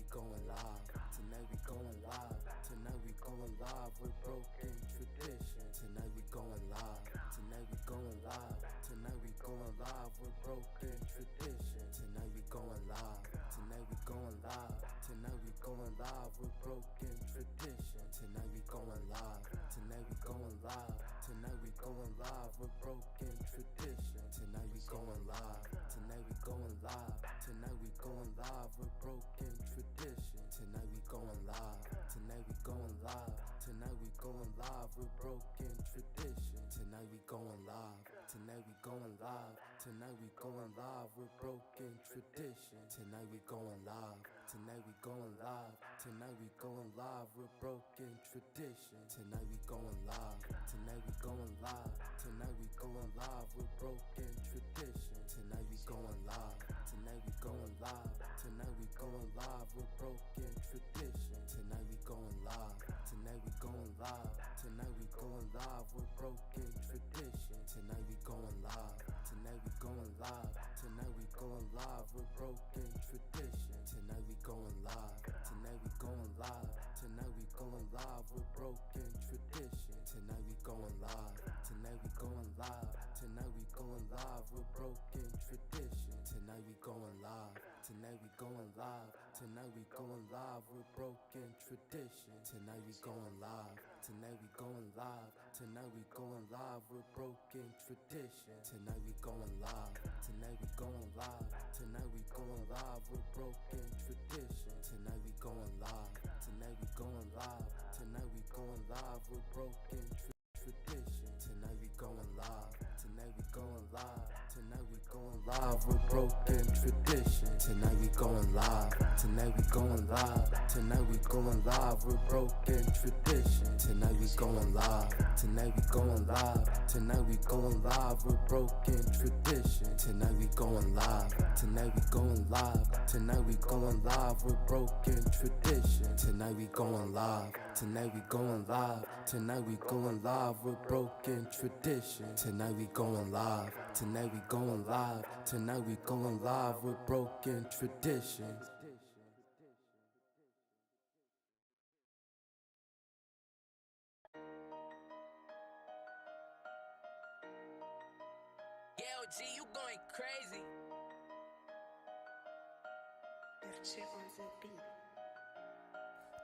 going live. Tonight we going live. Tonight we going live with broken tradition. Tonight we going live. Tonight we going live. Tonight we going live with broken tradition. Tonight we going live. Tonight we going live. Tonight we going live with broken tradition. Tonight we going live. Tonight we going live. Tonight we going live with broken tradition. Tonight we going live. Tonight we going live. Tonight we going live with broken tradition. Tonight we going live. Tonight we going live. Tonight we going live with broken tradition. Tonight we going live. Tonight we going live. Tonight we going live with broken tradition. Tonight we going live. Tonight we going live. Tonight we going live with broken tradition. Tonight we going live. Tonight we going live. Tonight we going live with broken tradition. Tonight we going live. Tonight we going live. Tonight we going live with broken tradition. Tonight we going live. Tonight we going live. Tonight we going live with broken tradition. Tonight we going live. Tonight we going live. Tonight we going live with broken tradition. Tonight we going live. Tonight we going live. Tonight we going live with broken tradition. Tonight we going live. Tonight we going live. Tonight we going live with broken tradition. Tonight we going live. Tonight we going live. Tonight we going live with broken tradition. Tonight we going live. Tonight we going live. Tonight we going live with broken tradition. Tonight we going live. Tonight we going live. Tonight we going live with broken tradition. Tonight we going live. Tonight we going live. Tonight we going live with broken tradition. Tonight we going live. Tonight we going live. Tonight we going live with broken tradition. Tonight we going live. Tonight we going live. Tonight we going live with broken tradition. Tonight we going live. Tonight we going live. Tonight we going live with broken tradition. Tonight we going live. Tonight we going live. Tonight we going live with broken tradition. Tonight we going live. Tonight we going live. Tonight we going live with broken tradition. Tonight we going live. Tonight we going live. Tonight we going live with broken tradition. Yo, G, you going crazy.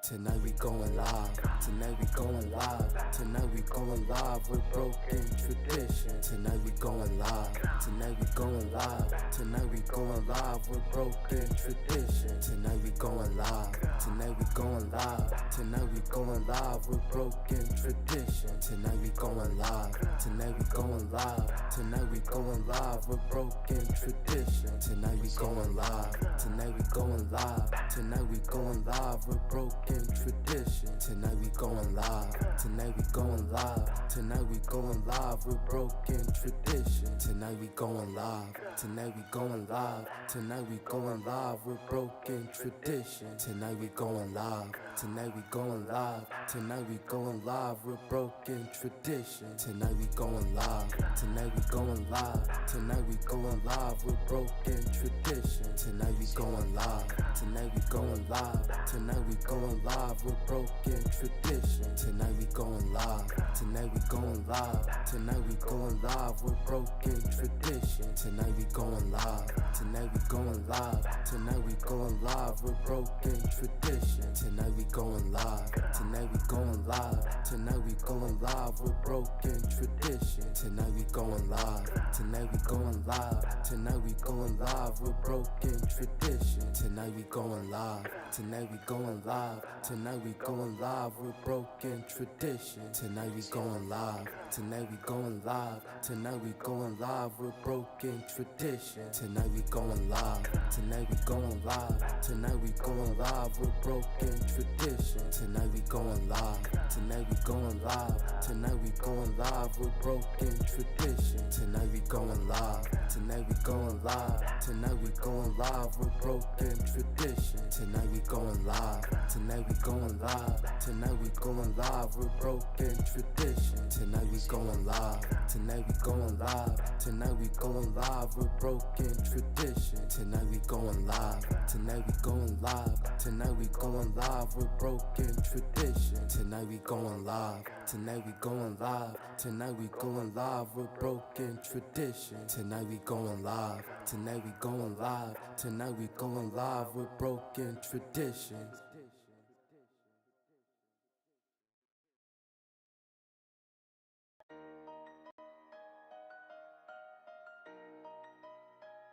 Tonight we going live. Tonight we going live. Tonight we going live with broken tradition. Tonight we going live. Tonight we going live. Tonight we going live with broken tradition. Tonight we going live. Tonight we going live. Tonight we going live with broken tradition. Tonight we going live. Tonight we going live. Tonight we going live with broken tradition. Tonight we going live. Tonight we going live. Tonight we going live with broken tradition. Tonight we going live. Tonight we going live. Tonight we going live with broken tradition. Tonight we going live. Tonight we going live. Tonight we going live with broken tradition. Tonight we going live. Tonight we going live. Tonight we going live with broken tradition. Tonight we going live. Tonight we going live. Tonight we going live with broken tradition. Tonight we going live. Tonight we going live. Tonight we going live with broken tradition. Tonight we going live. Tonight we going live. Tonight we going live with broken tradition. Tonight we going live. Tonight we going live. Tonight we going live with broken tradition. Tonight we going live. Tonight we going live. Tonight we going live with broken tradition. Tonight we going live. Tonight we going live. Tonight we going live with broken tradition. Tonight we going live. Tonight we going live. Tonight we going live with broken tradition. Tonight we going live. Tonight we going live. Tonight we going live with broken tradition. Tonight we going live. Tonight we going live. Tonight we going live with broken tradition. Tonight we going live. Tonight we going live. Tonight we going live with broken tradition. Tonight we going live. Tonight we going live. Tonight we going live with broken tradition. tradition. Tonight we going live. Tonight we going live. Tonight we going live. We're broken tradition. Tonight we going live. Tonight we going live. Tonight we going live. We're broken tradition. Tonight we going live. Tonight we going live. Tonight we going live. We're broken tradition. Tonight we going live. Tonight we going live. Tonight we going live. We're broken tradition. Tonight we going live. Tonight we going live. Tonight we going live. We're broken tradition.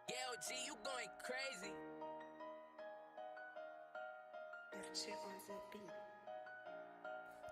Yo, G, you going crazy.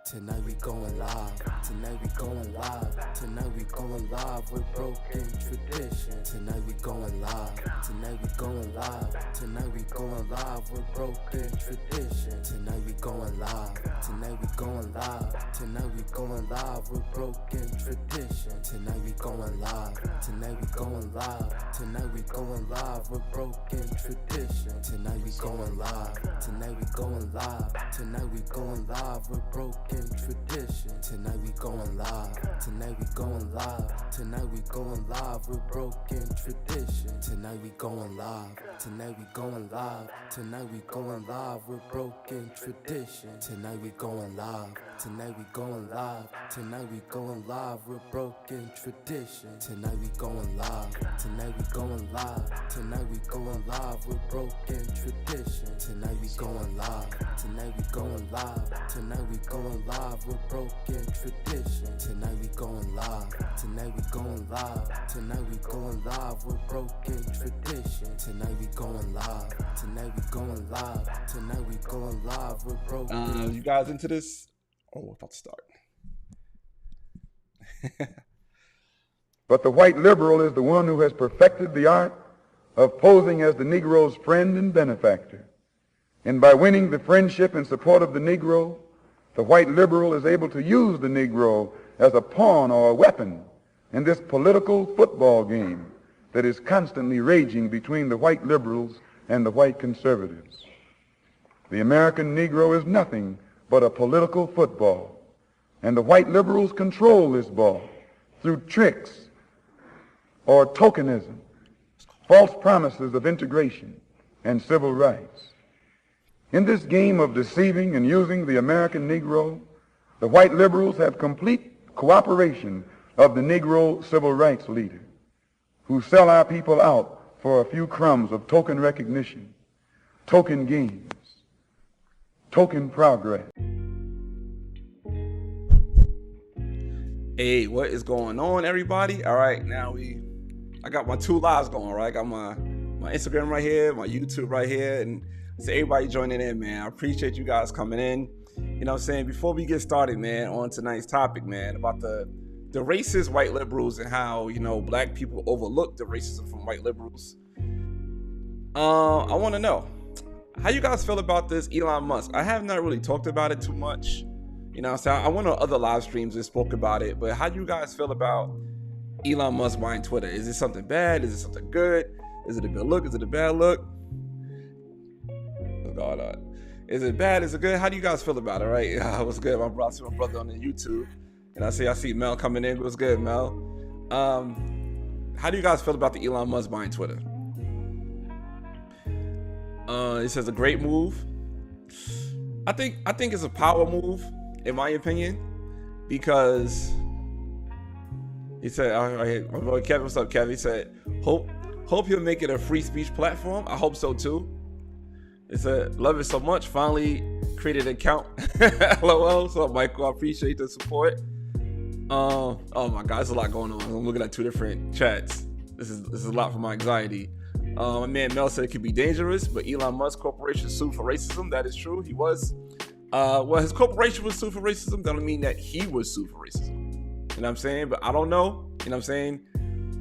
Tonight we going live. Tonight we going live. Tonight we going live. We're broken tradition. Tonight we going live. Tonight we going live. Tonight we going live. We're broken tradition. Tonight we going live. Tonight we going live. Tonight we going live. We're broken tradition. Tonight we going live. Tonight we going live. Tonight we going live. We're broken tradition. Tonight we going live. Tonight we going live. Tonight we going live. We're broken tradition. Tonight we going live. Tonight we going live. Tonight we going live. We're broken tradition. Tonight we going live. Tonight we going live. Tonight we going live. We're broken tradition. Tonight we going live. Tonight we going live. Tonight we going live. We're broken tradition. Tonight we going live. Tonight we going live. Tonight we going live. We're broken tradition. Tonight we going live. Tonight we going live. Tonight we going live. We're broken tradition. Tonight we going live. Tonight we going live. Tonight we going live. We're broken tradition. Tonight we going live. Tonight we going live. Tonight we going live. We're broken. You guys into this? Oh, about to start. But the white liberal is the one who has perfected the art of posing as the Negro's friend and benefactor. And by winning the friendship and support of the Negro, the white liberal is able to use the Negro as a pawn or a weapon in this political football game that is constantly raging between the white liberals and the white conservatives. The American Negro is nothing but a political football, and the white liberals control this ball through tricks or tokenism, false promises of integration and civil rights. In this game of deceiving and using the American Negro, the white liberals have complete cooperation of the Negro civil rights leader, who sell our people out for a few crumbs of token recognition, token gains, token progress. Hey, what is going on, everybody? All right, now I got my two lives going, right? I got my Instagram right here, my YouTube right here, and so everybody joining in, man. I appreciate you guys coming in. You know what I'm saying? Before we get started, man, on tonight's topic, man, about the racist white liberals and how, you know, black people overlook the racism from white liberals. I want to know, how you guys feel about this Elon Musk? I have not really talked about it too much. You know what I'm saying? I went on other live streams and spoke about it, but how do you guys feel about Elon Musk buying Twitter? Is it something bad? Is it something good? Is it a good look? Is it a bad look? Oh God, is it bad? Is it good? How do you guys feel about it, right? What's good? I see my brother on the YouTube, and I see Mel coming in. What's good, Mel? How do you guys feel about the Elon Musk buying Twitter? He says a great move. I think it's a power move, in my opinion, because he said, my boy Kevin, what's up, Kevin? He said, hope he'll make it a free speech platform. I hope so too. He said, love it so much. Finally created an account. LOL. What's up, Michael? I appreciate the support. Oh my God, there's a lot going on. I'm looking at two different chats. This is a lot for my anxiety. My man Mel said it could be dangerous, but Elon Musk Corporation sued for racism. That is true. He was. Well, his corporation was sued for racism. That don't mean that he was sued for racism. You know what I'm saying? But I don't know. You know what I'm saying?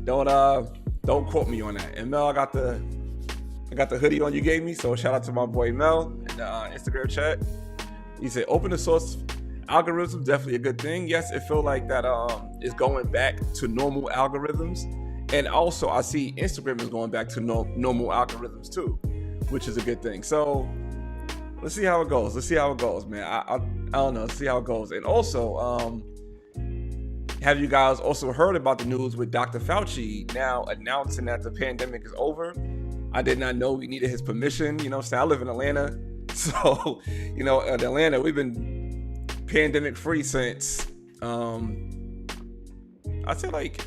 Don't quote me on that. And Mel, I got the hoodie on you gave me. So shout out to my boy Mel in the Instagram chat. He said open source algorithms, definitely a good thing. Yes, it feel like that is going back to normal algorithms. And also I see Instagram is going back to normal algorithms too. which is a good thing. So let's see how it goes. Man. I don't know. Let's see how it goes. And also, have you guys also heard about the news with Dr. Fauci now announcing that the pandemic is over? I did not know we needed his permission. You know, I live in Atlanta. So, you know, in Atlanta, we've been pandemic free since, I'd say like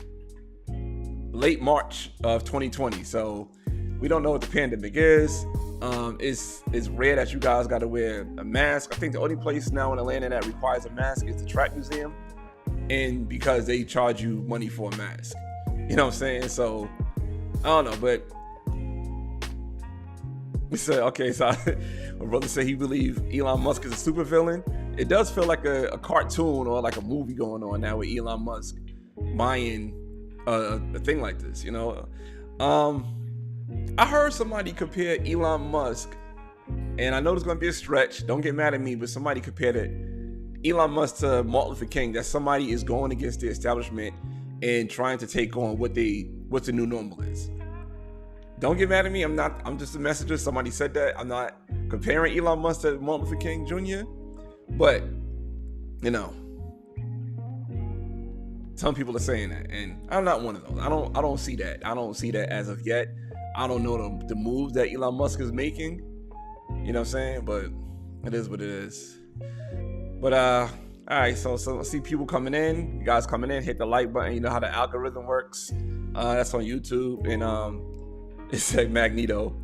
late March of 2020. So we don't know what the pandemic is. It's rare that you guys got to wear a mask. I think the only place now in Atlanta that requires a mask is the Track Museum. And because they charge you money for a mask. You know what I'm saying? So, I don't know, but we said, okay, so my brother said he believes Elon Musk is a supervillain. It does feel like a cartoon or like a movie going on now with Elon Musk buying a thing like this, you know? I heard somebody compare Elon Musk, and I know there's going to be a stretch, don't get mad at me, but somebody compared it, Elon Musk to Martin Luther King, that somebody is going against the establishment and trying to take on what the new normal is. Don't get mad at me. I'm just a messenger. Somebody said that. I'm not comparing Elon Musk to Martin Luther King Jr. But, you know, some people are saying that, and I'm not one of those. I don't see that. I don't see that as of yet. I don't know the moves that Elon Musk is making. You know what I'm saying? But it is what it is. But all right, so I see people coming in. You guys coming in, hit the like button. You know how the algorithm works. That's on YouTube, and it said Magneto.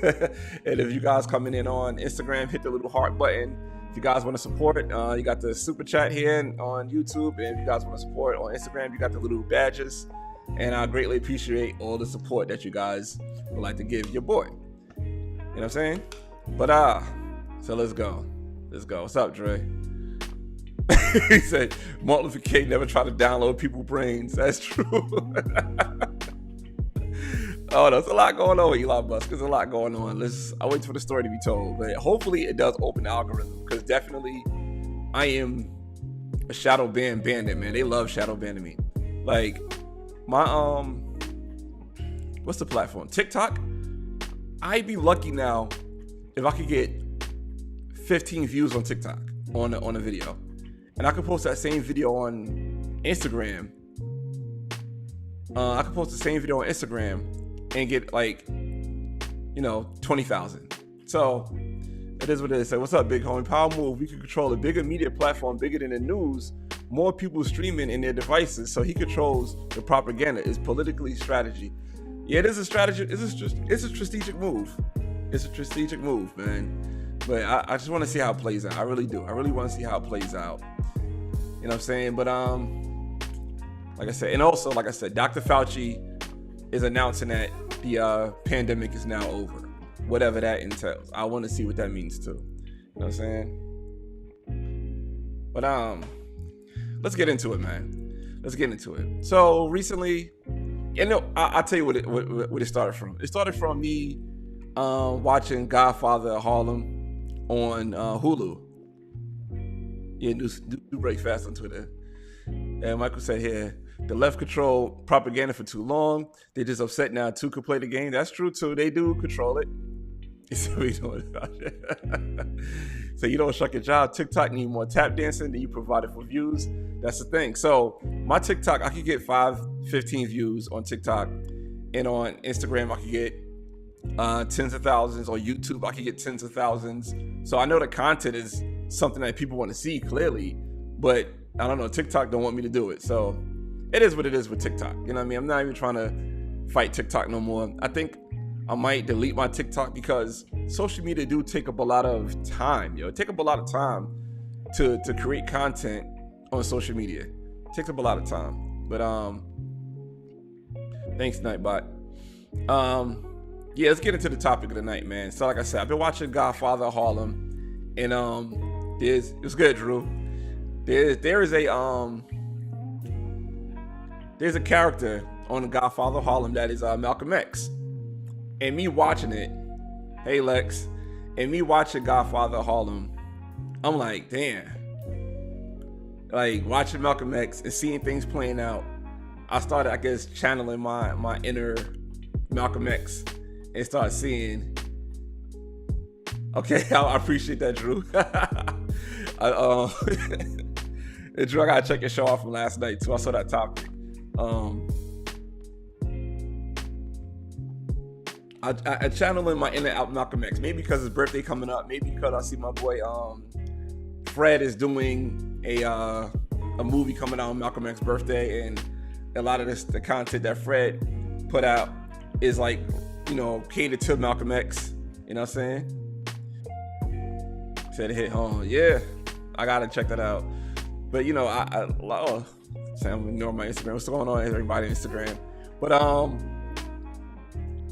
And if you guys coming in on Instagram, hit the little heart button. If you guys want to support, you got the super chat here on YouTube, and if you guys want to support on Instagram, you got the little badges. And I greatly appreciate all the support that you guys would like to give your boy. You know what I'm saying? But so let's go. What's up, Dre? He said Martin Luther King never tried to download people's brains. That's true. Oh, there's a lot going on with Elon Musk. There's a lot going on. I'll wait for the story to be told. But hopefully it does open the algorithm, because definitely I am a shadow ban bandit, man. They love shadow banning me. Like my what's the platform? TikTok. I'd be lucky now if I could get 15 views on TikTok on a video, and I could post that same video on Instagram. I could post the same video on Instagram and get like, 20,000. So it is what it is. So what's up, big homie? Power move. We can control a bigger media platform, bigger than the news. More people streaming in their devices. So he controls the propaganda. It's politically strategy. Yeah, it is a strategy. It's a strategic move. It's a strategic move, man. But I just want to see how it plays out. I really do. I really want to see how it plays out. You know what I'm saying? But like I said, and also like I said, Dr. Fauci is announcing that the pandemic is now over, whatever that entails. I want to see what that means too. You know what I'm saying? But let's get into it, man. Let's get into it. So recently, I'll tell you what it started from. It started from me watching Godfather of Harlem on Hulu. Yeah, do break fast on Twitter. And Michael said here, the left controlled propaganda for too long. They're just upset now two could play the game. That's true too. They do control it. So we doing about it. So you don't shuck your job. TikTok need more tap dancing than you provided for views. That's the thing. So my TikTok, I could get 15 views on TikTok, and on Instagram I could get tens of thousands. On YouTube I could get tens of thousands. So I know the content is something that people want to see clearly, but I don't know, TikTok don't want me to do it. So it is what it is with TikTok. You know what I mean? I'm not even trying to fight TikTok no more. I think I might delete my TikTok because social media do take up a lot of time, It take up a lot of time to create content on social media. It takes up a lot of time. But thanks, Nightbot. Yeah, let's get into the topic of the night, man. So like I said, I've been watching Godfather of Harlem, and it's good, Drew. There's a character on the Godfather of Harlem that is Malcolm X. And me watching it, hey Lex, and me watching Godfather of Harlem, I'm like, damn. Like watching Malcolm X and seeing things playing out, I started, I guess, channeling my inner Malcolm X and start seeing, Okay, I appreciate that, Drew. And Drew, I gotta check your show out from last night too. I saw that topic. I channel in my inner out Malcolm X. Maybe because his birthday coming up. Maybe because I see my boy Fred is doing a movie coming out on Malcolm X's birthday, and a lot of the content that Fred put out is like, you know, catered to Malcolm X. You know what I'm saying? Said it hit home. Yeah, I gotta check that out. But you know, I'm ignoring my Instagram. What's going on, everybody on Instagram? But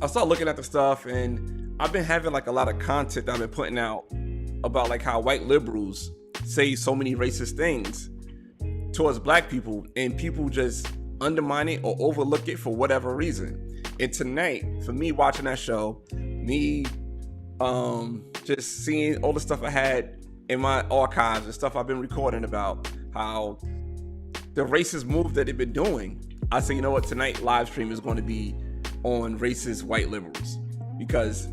I started looking at the stuff, and I've been having like a lot of content that I've been putting out about like how white liberals say so many racist things towards black people, and people just undermine it or overlook it for whatever reason. And tonight, for me watching that show, me just seeing all the stuff I had in my archives and stuff I've been recording about how the racist move that they've been doing, I said, you know what, tonight live stream is going to be on racist white liberals, because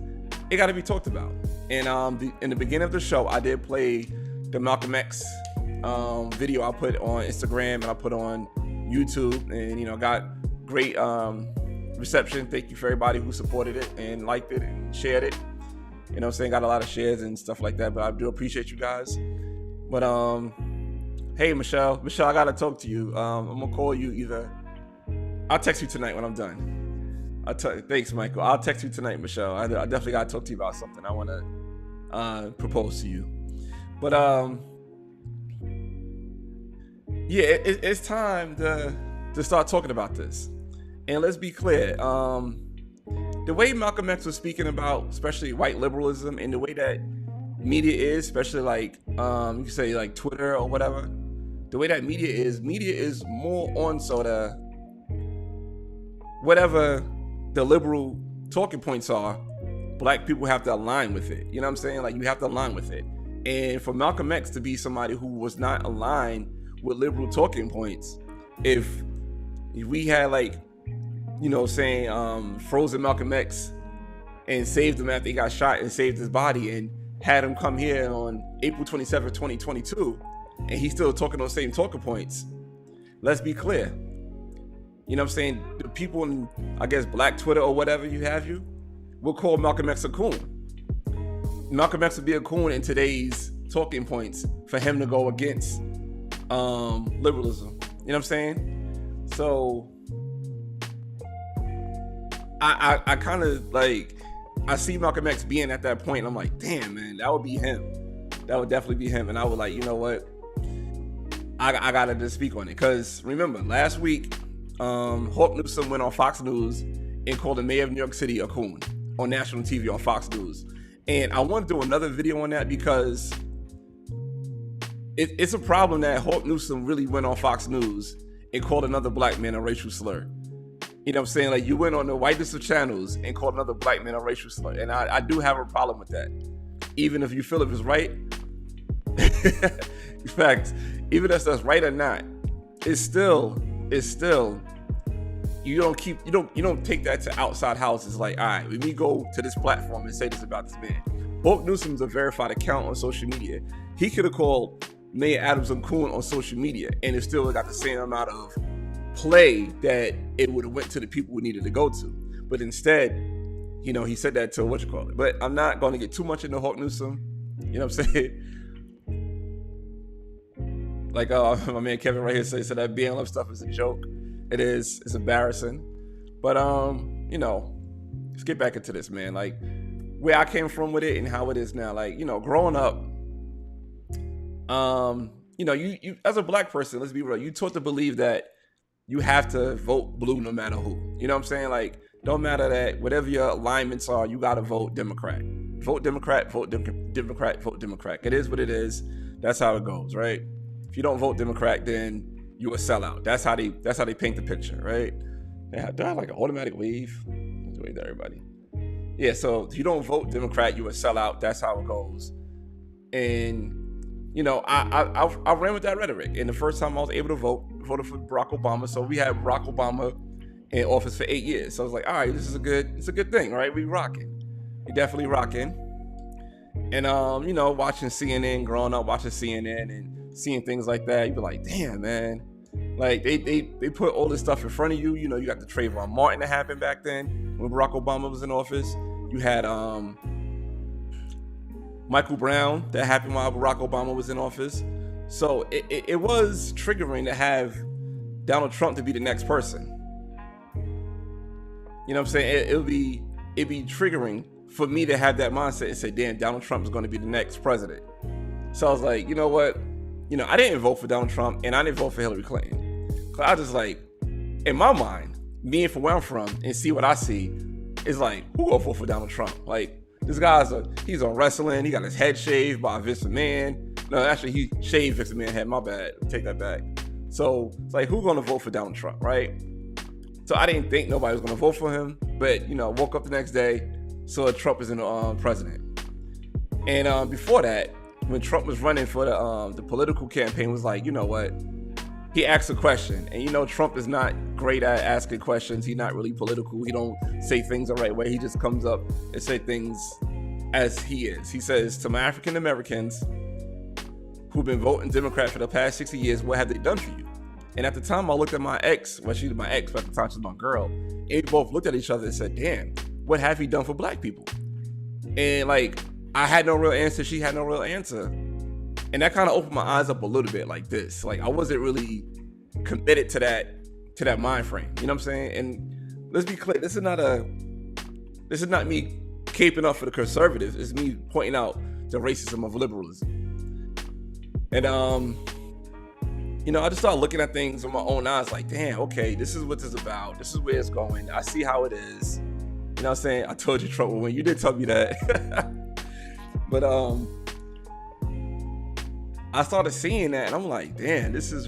it got to be talked about. And in the beginning of the show, I did play the Malcolm X video I put on Instagram and I put on YouTube, and you know, got great reception. Thank you for everybody who supported it and liked it and shared it. You know what I'm saying? Got a lot of shares and stuff like that, but I do appreciate you guys. But hey, Michelle, I gotta talk to you. I'm gonna call you either. I'll text you tonight when I'm done. Thanks, Michael. I'll text you tonight, Michelle. I definitely gotta talk to you about something. I wanna propose to you. But yeah, it's time to start talking about this. And let's be clear, the way Malcolm X was speaking about, especially white liberalism, and the way that media is, especially like you can say like Twitter or whatever, the way that media is more on sort of whatever the liberal talking points are, black people have to align with it. You know what I'm saying? Like, you have to align with it. And for Malcolm X to be somebody who was not aligned with liberal talking points, if we had like, you know, saying frozen Malcolm X and saved him after he got shot and saved his body, and had him come here on April 27th, 2022, and he's still talking those same talking points, let's be clear. You know what I'm saying? The people in, I guess, black Twitter or whatever will call Malcolm X a coon. Malcolm X would be a coon in today's talking points for him to go against liberalism. You know what I'm saying? So I kind of like, I see Malcolm X being at that point, and I'm like, damn, man, that would be him. That would definitely be him. And I would like, you know what? I gotta just speak on it. Because remember, last week, Hawk Newsom went on Fox News and called the mayor of New York City a coon on national TV on Fox News. And I want to do another video on that, because it's a problem that Hawk Newsom really went on Fox News and called another black man a racial slur. You know what I'm saying? Like, you went on the whitest of channels and called another black man a racial slur. And I do have a problem with that. Even if you feel it was right. In fact, even if that's right or not, it's still, you don't take that to outside houses. Like, all right, let me go to this platform and say this about this man. Hawk Newsom's a verified account on social media. He could have called Mayor Adams a coon on social media, and it still got the same amount of play that it would have went to the people we needed to go to. But instead, you know, he said that to whatchamacallit. But I'm not going to get too much into Hawk Newsom. You know what I'm saying? Like my man Kevin right here said that BLM stuff is a joke. It is. It's embarrassing. But you know, let's get back into this, man. Like, where I came from with it and how it is now. Like, you know, growing up, you know, you as a black person, let's be real, you taught to believe that you have to vote blue no matter who. You know what I'm saying? Like, don't matter that whatever your alignments are, you gotta vote Democrat. Vote Democrat, vote Democrat, vote Democrat. It is what it is. That's how it goes, right? If you don't vote Democrat, then you a sellout. That's how they paint the picture, right? Do I have like an automatic wave? Let's wave to everybody. Yeah, so if you don't vote Democrat, you a sellout. That's how it goes. And you know, I ran with that rhetoric. And the first time I was able to voted for Barack Obama. So we had Barack Obama in office for 8 years. So I was like, all right, this is a good thing, right? We rocking. We definitely rocking. And you know, watching CNN, growing up watching CNN and seeing things like that, you be like, damn, man. Like they put all this stuff in front of you. You know, you got the Trayvon Martin that happened back then when Barack Obama was in office. You had Michael Brown that happened while Barack Obama was in office. So it was triggering to have Donald Trump to be the next person. You know what I'm saying? It'd be triggering for me to have that mindset and say, damn, Donald Trump is going to be the next president. So I was like, you know what? You know, I didn't vote for Donald Trump and I didn't vote for Hillary Clinton. I just like, in my mind, being from where I'm from and see what I see, is like, who gonna vote for Donald Trump? Like, this guy's he's on wrestling. He got his head shaved by Vince McMahon. No, actually, he shaved Vince McMahon's head. My bad. Take that back. So it's like, who gonna vote for Donald Trump, right? So I didn't think nobody was gonna vote for him, but you know, woke up the next day, saw Trump is in the president. And before that, when Trump was running for the political campaign, was like, you know what? He asked a question, and you know Trump is not great at asking questions. He's not really political. He don't say things the right way. He just comes up and say things as he is. He says, to my African Americans who've been voting Democrat for the past 60 years, what have they done for you? And at the time, I looked at my ex. Well, she's my ex, but at the time she's my girl. And we both looked at each other and said, damn, what have he done for black people? And like, I had no real answer. She had no real answer. And that kind of opened my eyes up a little bit like this. Like, I wasn't really committed to that mind frame. You know what I'm saying? And let's be clear, this is not me caping up for the conservatives. It's me pointing out the racism of liberalism. And you know, I just started looking at things with my own eyes like, damn, okay, this is what this is about. This is where it's going. I see how it is. You know what I'm saying? I told you Trump would win. You did tell me that. But I started seeing that and I'm like, damn, this is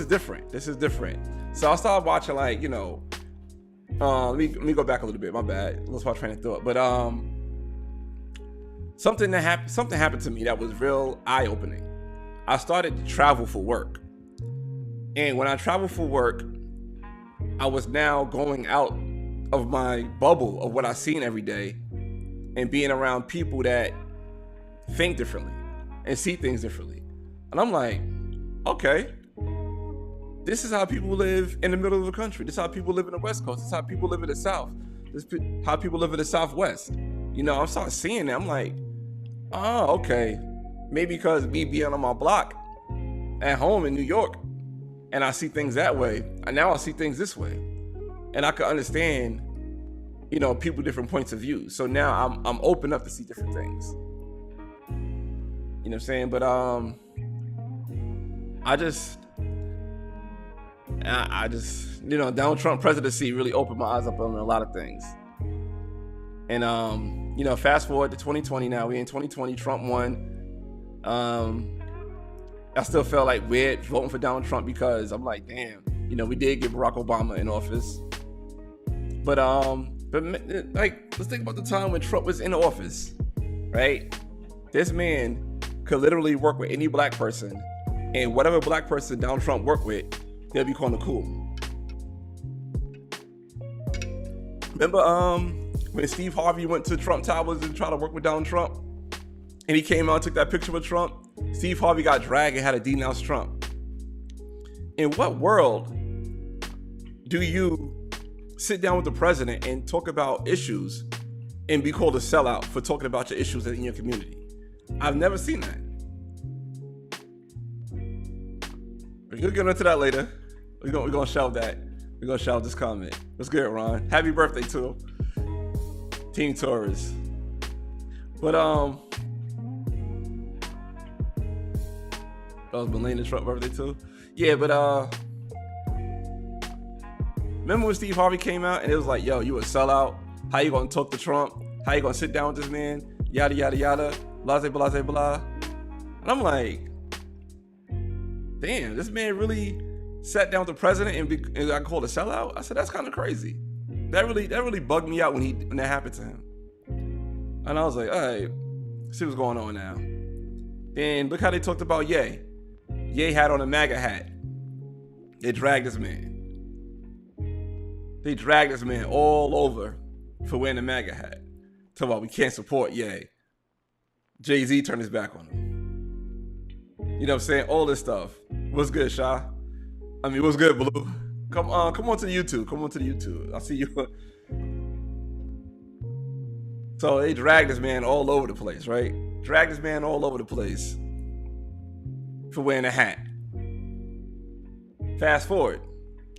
different. This is different. So I started watching, like, you know, let me go back a little bit. My bad. Let's watch train of thought. But something happened to me that was real eye-opening. I started to travel for work. And when I traveled for work, I was now going out of my bubble of what I seen every day and being around people that think differently and see things differently. And I'm like, okay, this is how people live in the middle of the country. This is how people live in the West Coast. This is how people live in the South. This is how people live in the Southwest. You know, I'm starting seeing that. I'm like, oh, okay. Maybe because me being on my block at home in New York and I see things that way, and now I see things this way. And I can understand, you know, people different points of view. So now I'm open up to see different things. You know what I'm saying? But I just, you know, Donald Trump presidency really opened my eyes up on a lot of things. And you know, fast forward to 2020 now. We in 2020, Trump won. I still felt like weird voting for Donald Trump because I'm like, damn, you know, we did get Barack Obama in office. But like, let's think about the time when Trump was in office, right? This man could literally work with any black person, and whatever black person Donald Trump worked with, they'll be calling cool. Remember when Steve Harvey went to Trump Towers and tried to work with Donald Trump? And he came out and took that picture with Trump? Steve Harvey got dragged and had to denounce Trump. In what world do you sit down with the president and talk about issues and be called a sellout for talking about your issues in your community? I've never seen that. We'll get into that later. We're gonna shelve that. We're gonna shelve this comment. What's good, Ron? Happy birthday to Team Taurus. But that was Melania Trump's birthday too. Yeah, but remember when Steve Harvey came out and it was like, yo, you a sellout? How you gonna talk to Trump? How you gonna sit down with this man? Yada yada yada. Blase blase blah. And I'm like, damn, this man really sat down with the president and got called a sellout? I said, that's kind of crazy. That really bugged me out when that happened to him. And I was like, all right, see what's going on now. Then look how they talked about Ye. Ye had on a MAGA hat. They dragged this man. They dragged this man all over for wearing a MAGA hat. Talking about we can't support Ye. Jay-Z turned his back on him. You know what I'm saying? All this stuff. What's good, Sha? I mean, what's good, Blue? Come on to the YouTube. Come on to the YouTube. I see you. So they dragged this man all over the place, right? Dragged this man all over the place for wearing a hat. Fast forward.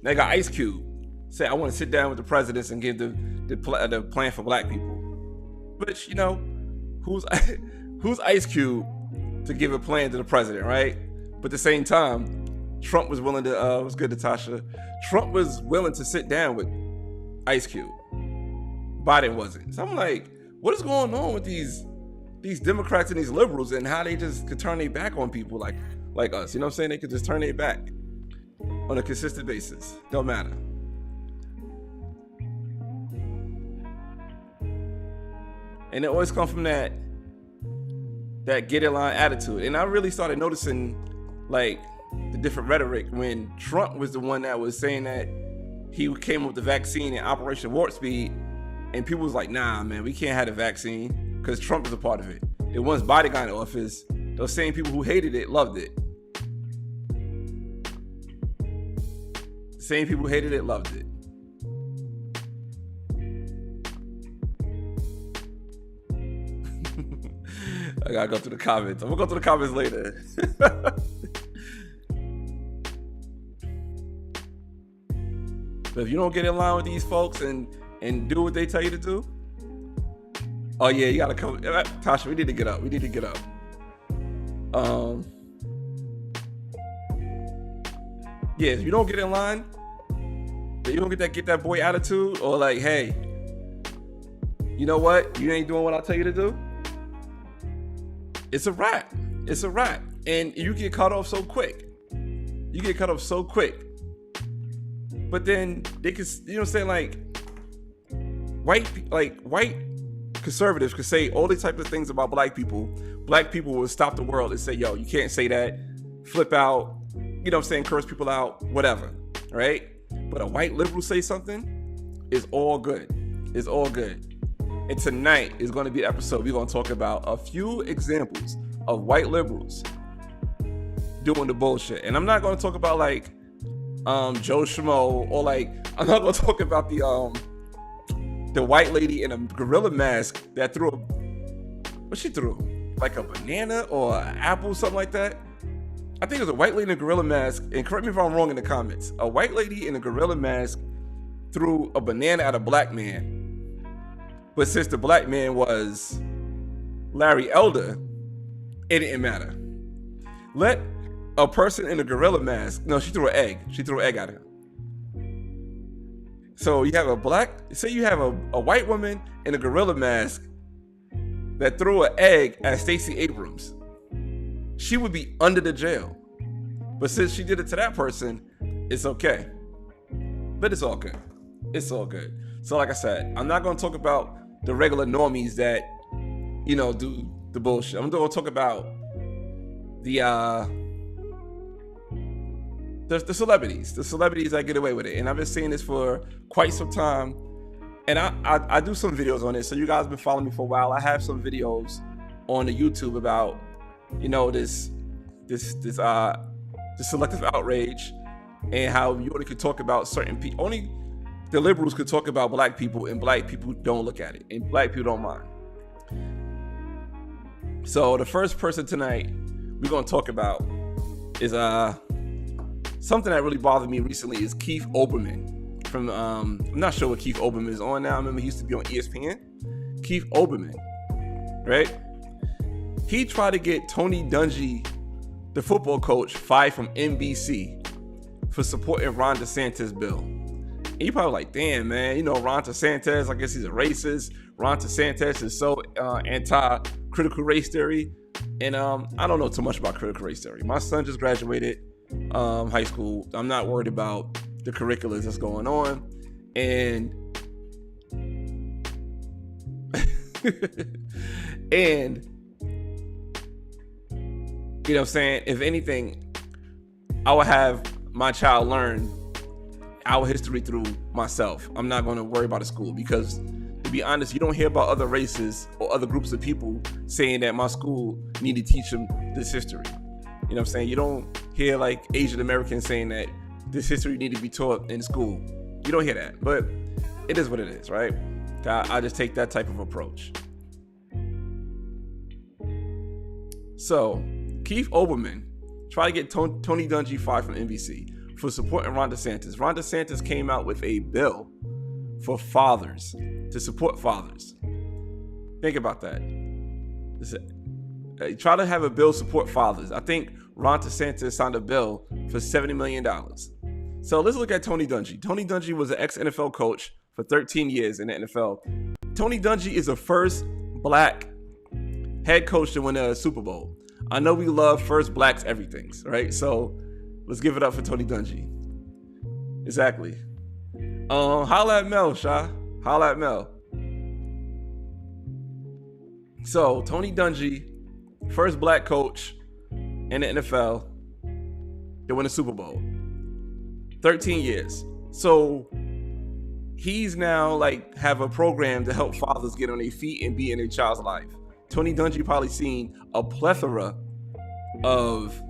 They got Ice Cube say, I want to sit down with the presidents and give the plan for black people. Which, you know, who's Ice Cube to give a plan to the president, right? But at the same time, Trump was willing to, what's good, Natasha? Trump was willing to sit down with Ice Cube. Biden wasn't. So I'm like, what is going on with these Democrats and these liberals and how they just could turn their back on people like us? You know what I'm saying? They could just turn their back on a consistent basis. Don't matter. And it always comes from that get in line attitude. And I really started noticing like the different rhetoric when Trump was the one that was saying that he came up with the vaccine in Operation Warp Speed, and people was like, nah, man, we can't have the vaccine because Trump is a part of it. And once Biden got in office, those same people who hated it loved it. The same people who hated it loved it. I gotta go through the comments. I'm gonna go through the comments later. But if you don't get in line with these folks and do what they tell you to do, oh yeah, you gotta come. Tasha, we need to get up. Yeah, if you don't get in line, if you don't get that boy attitude, or like, hey, you know what? You ain't doing what I tell you to do. It's a wrap. And you get cut off so quick. But then they could, you know what I'm saying, white conservatives could say all these types of things about black people. Black people will stop the world and say, yo, you can't say that, flip out, you know what I'm saying, curse people out, whatever, right? But a white liberal say something, it's all good. And tonight is going to be an episode we're going to talk about a few examples of white liberals doing the bullshit. And I'm not going to talk about like Joe Schmo, or like, I'm not going to talk about the white lady in a gorilla mask that threw what she threw? Like a banana or an apple, something like that. I think it was a white lady in a gorilla mask, and correct me if I'm wrong in the comments. A white lady in a gorilla mask threw a banana at a black man. But since the black man was Larry Elder, it didn't matter. Let a person in a gorilla mask, no, she threw an egg. She threw an egg at him. So you have you have a white woman in a gorilla mask that threw an egg at Stacey Abrams. She would be under the jail. But since she did it to that person, it's okay. But it's all good. So like I said, I'm not going to talk about the regular normies that, you know, do the bullshit. I'm going to talk about the celebrities that get away with it. And I've been saying this for quite some time. And I do some videos on this. So you guys have been following me for a while. I have some videos on the YouTube about, you know, this selective outrage and how you only could talk about certain people. Only the liberals could talk about black people, and black people don't look at it, and black people don't mind. So the first person tonight we're gonna talk about is something that really bothered me recently is Keith Olbermann from I'm not sure what Keith Olbermann is on now. I remember he used to be on ESPN. Keith Olbermann, right? He tried to get Tony Dungy, the football coach, fired from NBC for supporting Ron DeSantis' bill. And you probably like, damn, man, you know, Ron DeSantis, I guess he's a racist. Ron DeSantis is so anti-critical race theory. And I don't know too much about critical race theory. My son just graduated high school. I'm not worried about the curriculum that's going on. And and you know what I'm saying, if anything, I would have my child learn our history through myself. I'm not going to worry about the school, because the be honest, you don't hear about other races or other groups of people saying that my school need to teach them this history. You know what I'm saying? You don't hear like Asian Americans saying that this history need to be taught in school. You don't hear that, but it is what it is, right? I just take that type of approach. So, Keith Olbermann tried to get Tony Dungy fired from NBC for supporting Ron DeSantis. Ron DeSantis came out with a bill for fathers, to support fathers. Think about that. Try to have a bill support fathers. I think Ron DeSantis signed a bill for $70 million. So let's look at Tony Dungy. Tony Dungy was an ex-NFL coach for 13 years in the NFL. Tony Dungy is the first black head coach to win a Super Bowl. I know we love first blacks everythings, right? So let's give it up for Tony Dungy. Exactly. Holla at Mel, Sha. Holla at Mel. So Tony Dungy, first black coach in the NFL to win a Super Bowl. 13 years. So he's now like have a program to help fathers get on their feet and be in their child's life. Tony Dungy probably seen a plethora of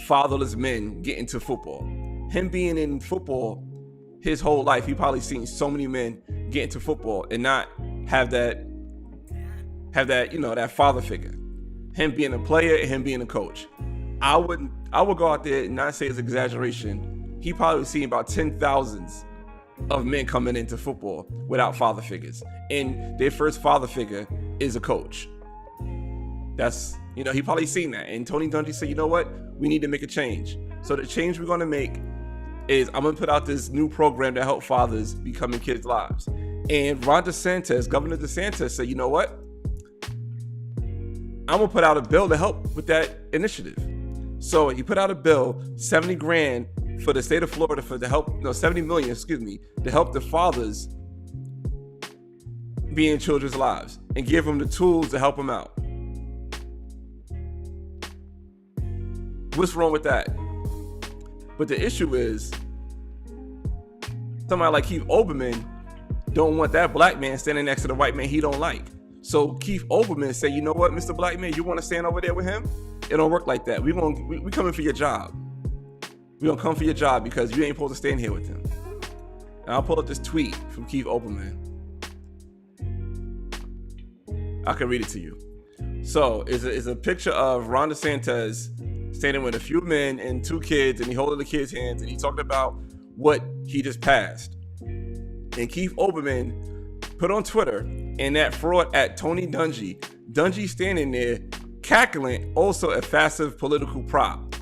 fatherless men get into football. Him being in football his whole life, he probably seen so many men get into football and not have that, that father figure. Him being a player and him being a coach. I would go out there and not say it's exaggeration. He probably seen about 10,000s of men coming into football without father figures. And their first father figure is a coach. That's, he probably seen that. And Tony Dungy said, you know what? We need to make a change. So the change we're going to make is I'm going to put out this new program to help fathers become in kids' lives. And Ron DeSantis, Governor DeSantis said, you know what? I'm going to put out a bill to help with that initiative. So he put out a bill, $70 grand for the state of Florida $70 million, to help the fathers be in children's lives and give them the tools to help them out. What's wrong with that? But the issue is somebody like Keith Olbermann don't want that black man standing next to the white man he don't like. So Keith Olbermann said, you know what, Mr. Black Man, you want to stand over there with him? It don't work like that. We coming for your job. We gonna come for your job because you ain't supposed to stand here with him. And I'll pull up this tweet from Keith Olbermann. I can read it to you. So it's a picture of Ron DeSantis standing with a few men and two kids, and he holding the kids' hands, and he talked about what he just passed. And Keith Olbermann put on Twitter, and that fraud at Tony Dungy. Dungy standing there cackling, also a passive political prop.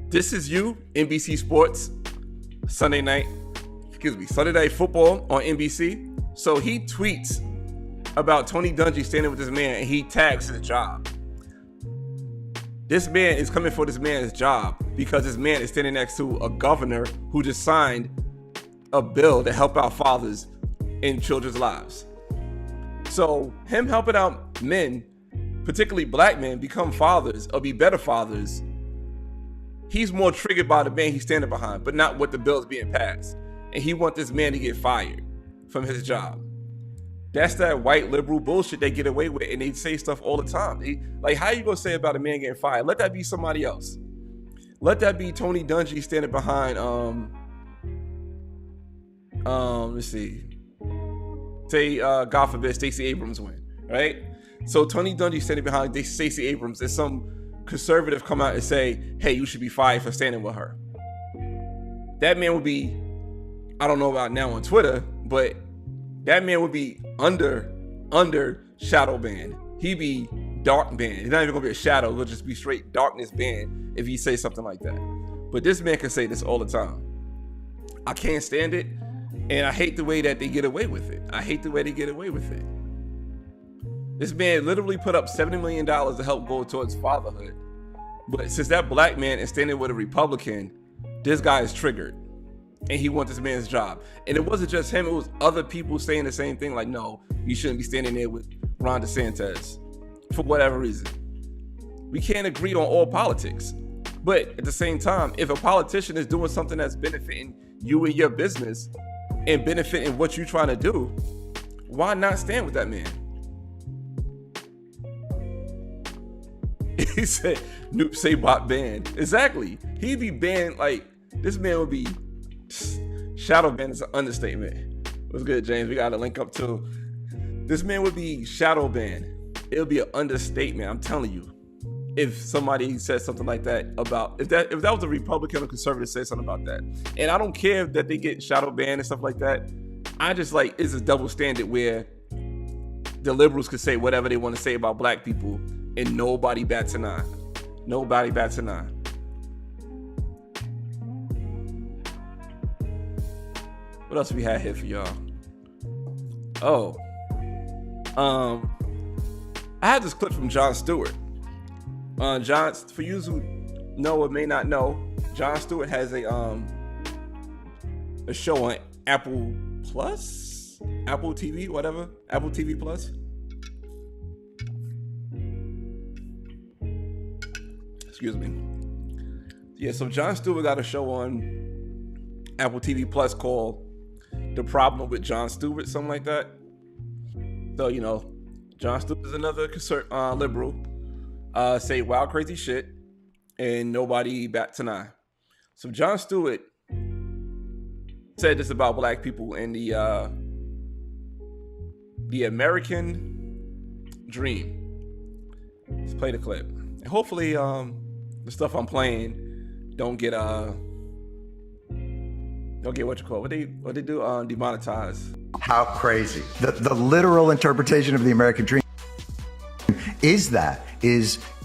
This is you, NBC Sports, Sunday Night Football on NBC. So he tweets about Tony Dungy standing with this man, and he tags his job. This man is coming for this man's job because this man is standing next to a governor who just signed a bill to help out fathers in children's lives. So him helping out men, particularly black men, become fathers or be better fathers, he's more triggered by the man he's standing behind, but not what the bill is being passed. And he wants this man to get fired from his job. That's that white liberal bullshit they get away with, and they say stuff all the time. How you gonna say about a man getting fired? Let that be somebody else. Let that be Tony Dungy standing behind, let's see. Say, God forbid, Stacey Abrams win, right? So Tony Dungy standing behind Stacey Abrams, and some conservative come out and say, hey, you should be fired for standing with her. That man would be, I don't know about now on Twitter, but that man would be under shadow ban. He'd be dark ban. He's not even gonna be a shadow, he'll just be straight darkness ban if he say something like that. But this man can say this all the time. I can't stand it, and I hate the way that they get away with it. This man literally put up $70 million to help go towards fatherhood. But since that black man is standing with a Republican, this guy is triggered. And he wants this man's job. And it wasn't just him, it was other people saying the same thing, like, no, you shouldn't be standing there with Ron DeSantis for whatever reason. We can't agree on all politics. But at the same time, if a politician is doing something that's benefiting you and your business and benefiting what you're trying to do, Why not stand with that man? He said, Noop say bot banned. Exactly. He'd be banned. Like, this man would be shadow banned. Is an understatement. What's good, James? We got to link up too. This man would be shadow banned. It would be an understatement. I'm telling you. If somebody said something like that about, if that was a Republican or conservative say something about that. And I don't care that they get shadow banned and stuff like that. I just like, it's a double standard where the liberals could say whatever they want to say about black people and nobody bats an eye. Nobody bats an eye. What else we had here for y'all? Oh. I had this clip from Jon Stewart. John, for you who know or may not know, Jon Stewart has a show on Apple Plus, Apple TV, whatever, Apple TV Plus. Excuse me. Yeah, so Jon Stewart got a show on Apple TV Plus called The Problem with Jon Stewart, something like that. So, you know, Jon Stewart is another liberal. Say wild, crazy shit, and nobody bats an eye. So Jon Stewart said this about black people and the American dream. Let's play the clip. And hopefully, the stuff I'm playing don't get what you call, what they do, demonetized. How crazy. The literal interpretation of the American dream is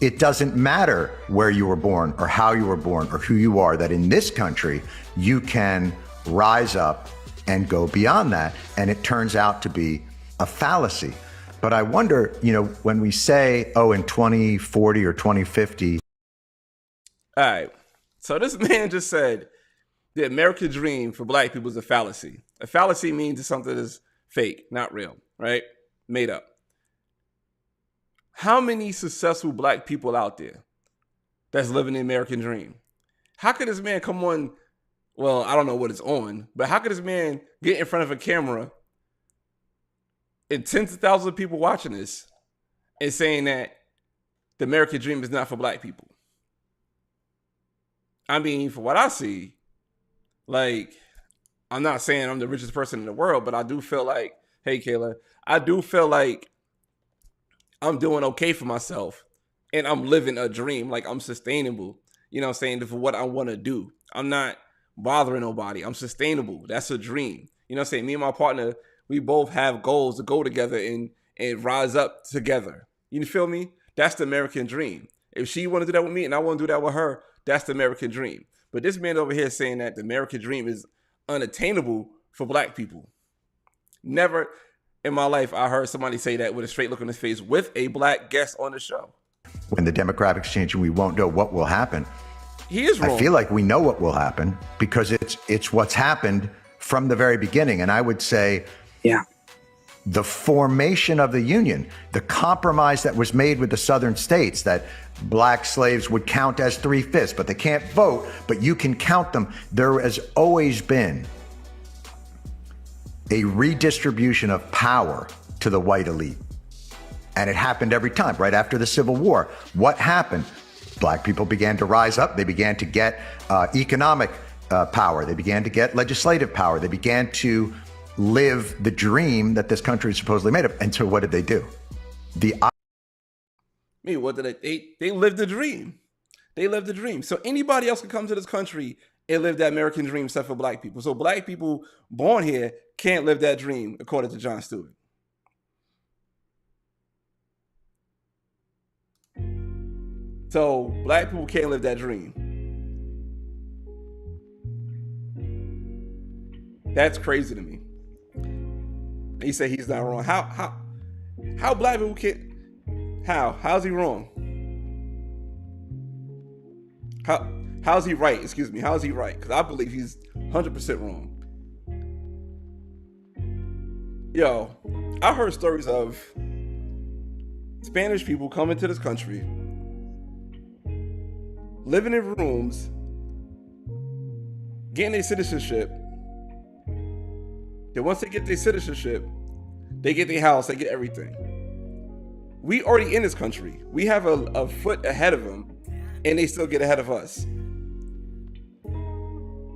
it doesn't matter where you were born or how you were born or who you are, that in this country, you can rise up and go beyond that. And it turns out to be a fallacy. But I wonder, you know, when we say, oh, in 2040 or 2050. All right. So this man just said the American dream for black people is a fallacy. A fallacy means it's something that's fake, not real, right? Made up. How many successful black people out there that's living the American dream? How could this man come on? Well, I don't know what it's on, but how could this man get in front of a camera and tens of thousands of people watching this and saying that the American dream is not for black people? I mean, for what I see, like, I'm not saying I'm the richest person in the world, but I do feel like, hey, Kayla, I do feel like I'm doing okay for myself and I'm living a dream. Like, I'm sustainable, you know what I'm saying, for what I want to do. I'm not bothering nobody. I'm sustainable. That's a dream. You know what I'm saying? Me and my partner, we both have goals to go together and rise up together. You feel me? That's the American dream. If she want to do that with me and I want to do that with her, that's the American dream. But this man over here saying that the American dream is unattainable for black people. Never in my life I heard somebody say that with a straight look on his face with a black guest on the show. When the demographics change and we won't know what will happen. He is wrong. I feel like we know what will happen because it's what's happened from the very beginning. And I would say, yeah, the formation of the Union, the compromise that was made with the southern states, that black slaves would count as 3/5, but they can't vote, but you can count them. There has always been a redistribution of power to the white elite. And it happened every time. Right after the Civil War, what happened? Black people began to rise up. They began to get economic power. They began to get legislative power. They began to live the dream that this country is supposedly made of. And so what did they do? What did they lived the dream. They lived the dream. So anybody else can come to this country and live that American dream except for black people. So black people born here can't live that dream, according to Jon Stewart. So black people can't live that dream. That's crazy to me. He said he's not wrong. How black people can't? How's he wrong? How's he right? Excuse me. How's he right? Because I believe he's 100% wrong. Yo, I heard stories of Spanish people coming to this country, living in rooms, getting their citizenship. Then once they get their citizenship, They get their house, they get everything. We already in this country. We have a foot ahead of them, and they still get ahead of us.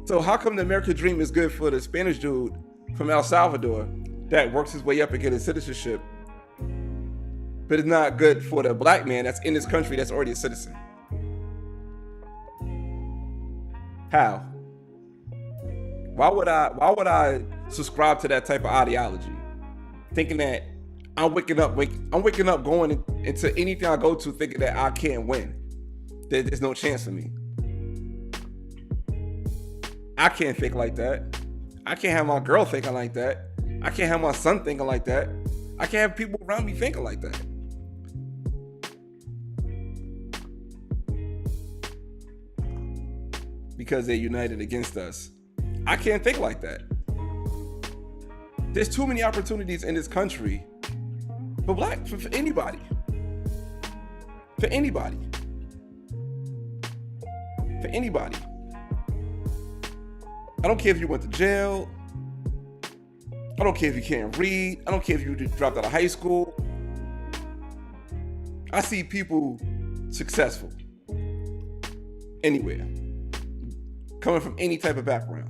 So how come the American dream is good for the Spanish dude from El Salvador that works his way up and gets citizenship, but it's not good for the black man that's in this country that's already a citizen? How? Why would I subscribe to that type of ideology, thinking that I'm waking up going into anything I go to thinking that I can't win, that there's no chance for me? I can't think like that. I can't have my girl thinking like that. I can't have my son thinking like that. I can't have people around me thinking like that. Because they're united against us. I can't think like that. There's too many opportunities in this country for for anybody. For anybody. For anybody. I don't care if you went to jail. I don't care if you can't read. I don't care if you just dropped out of high school. I see people successful anywhere, coming from any type of background.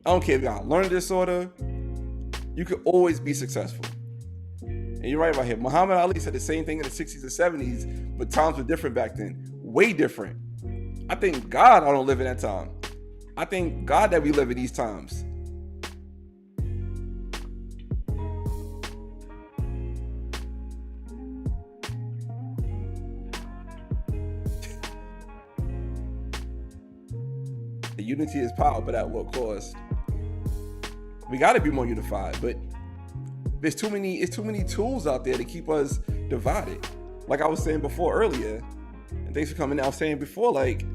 I don't care if you got a learning disorder. You could always be successful. And you're right about here. Muhammad Ali said the same thing in the 60s and 70s, but times were different back then. Way different. I thank God I don't live in that time. I thank God that we live in these times. The unity is power, but at what cost? We got to be more unified, but it's too many tools out there to keep us divided. Like I was saying before earlier, and thanks for coming in. I was saying before, like,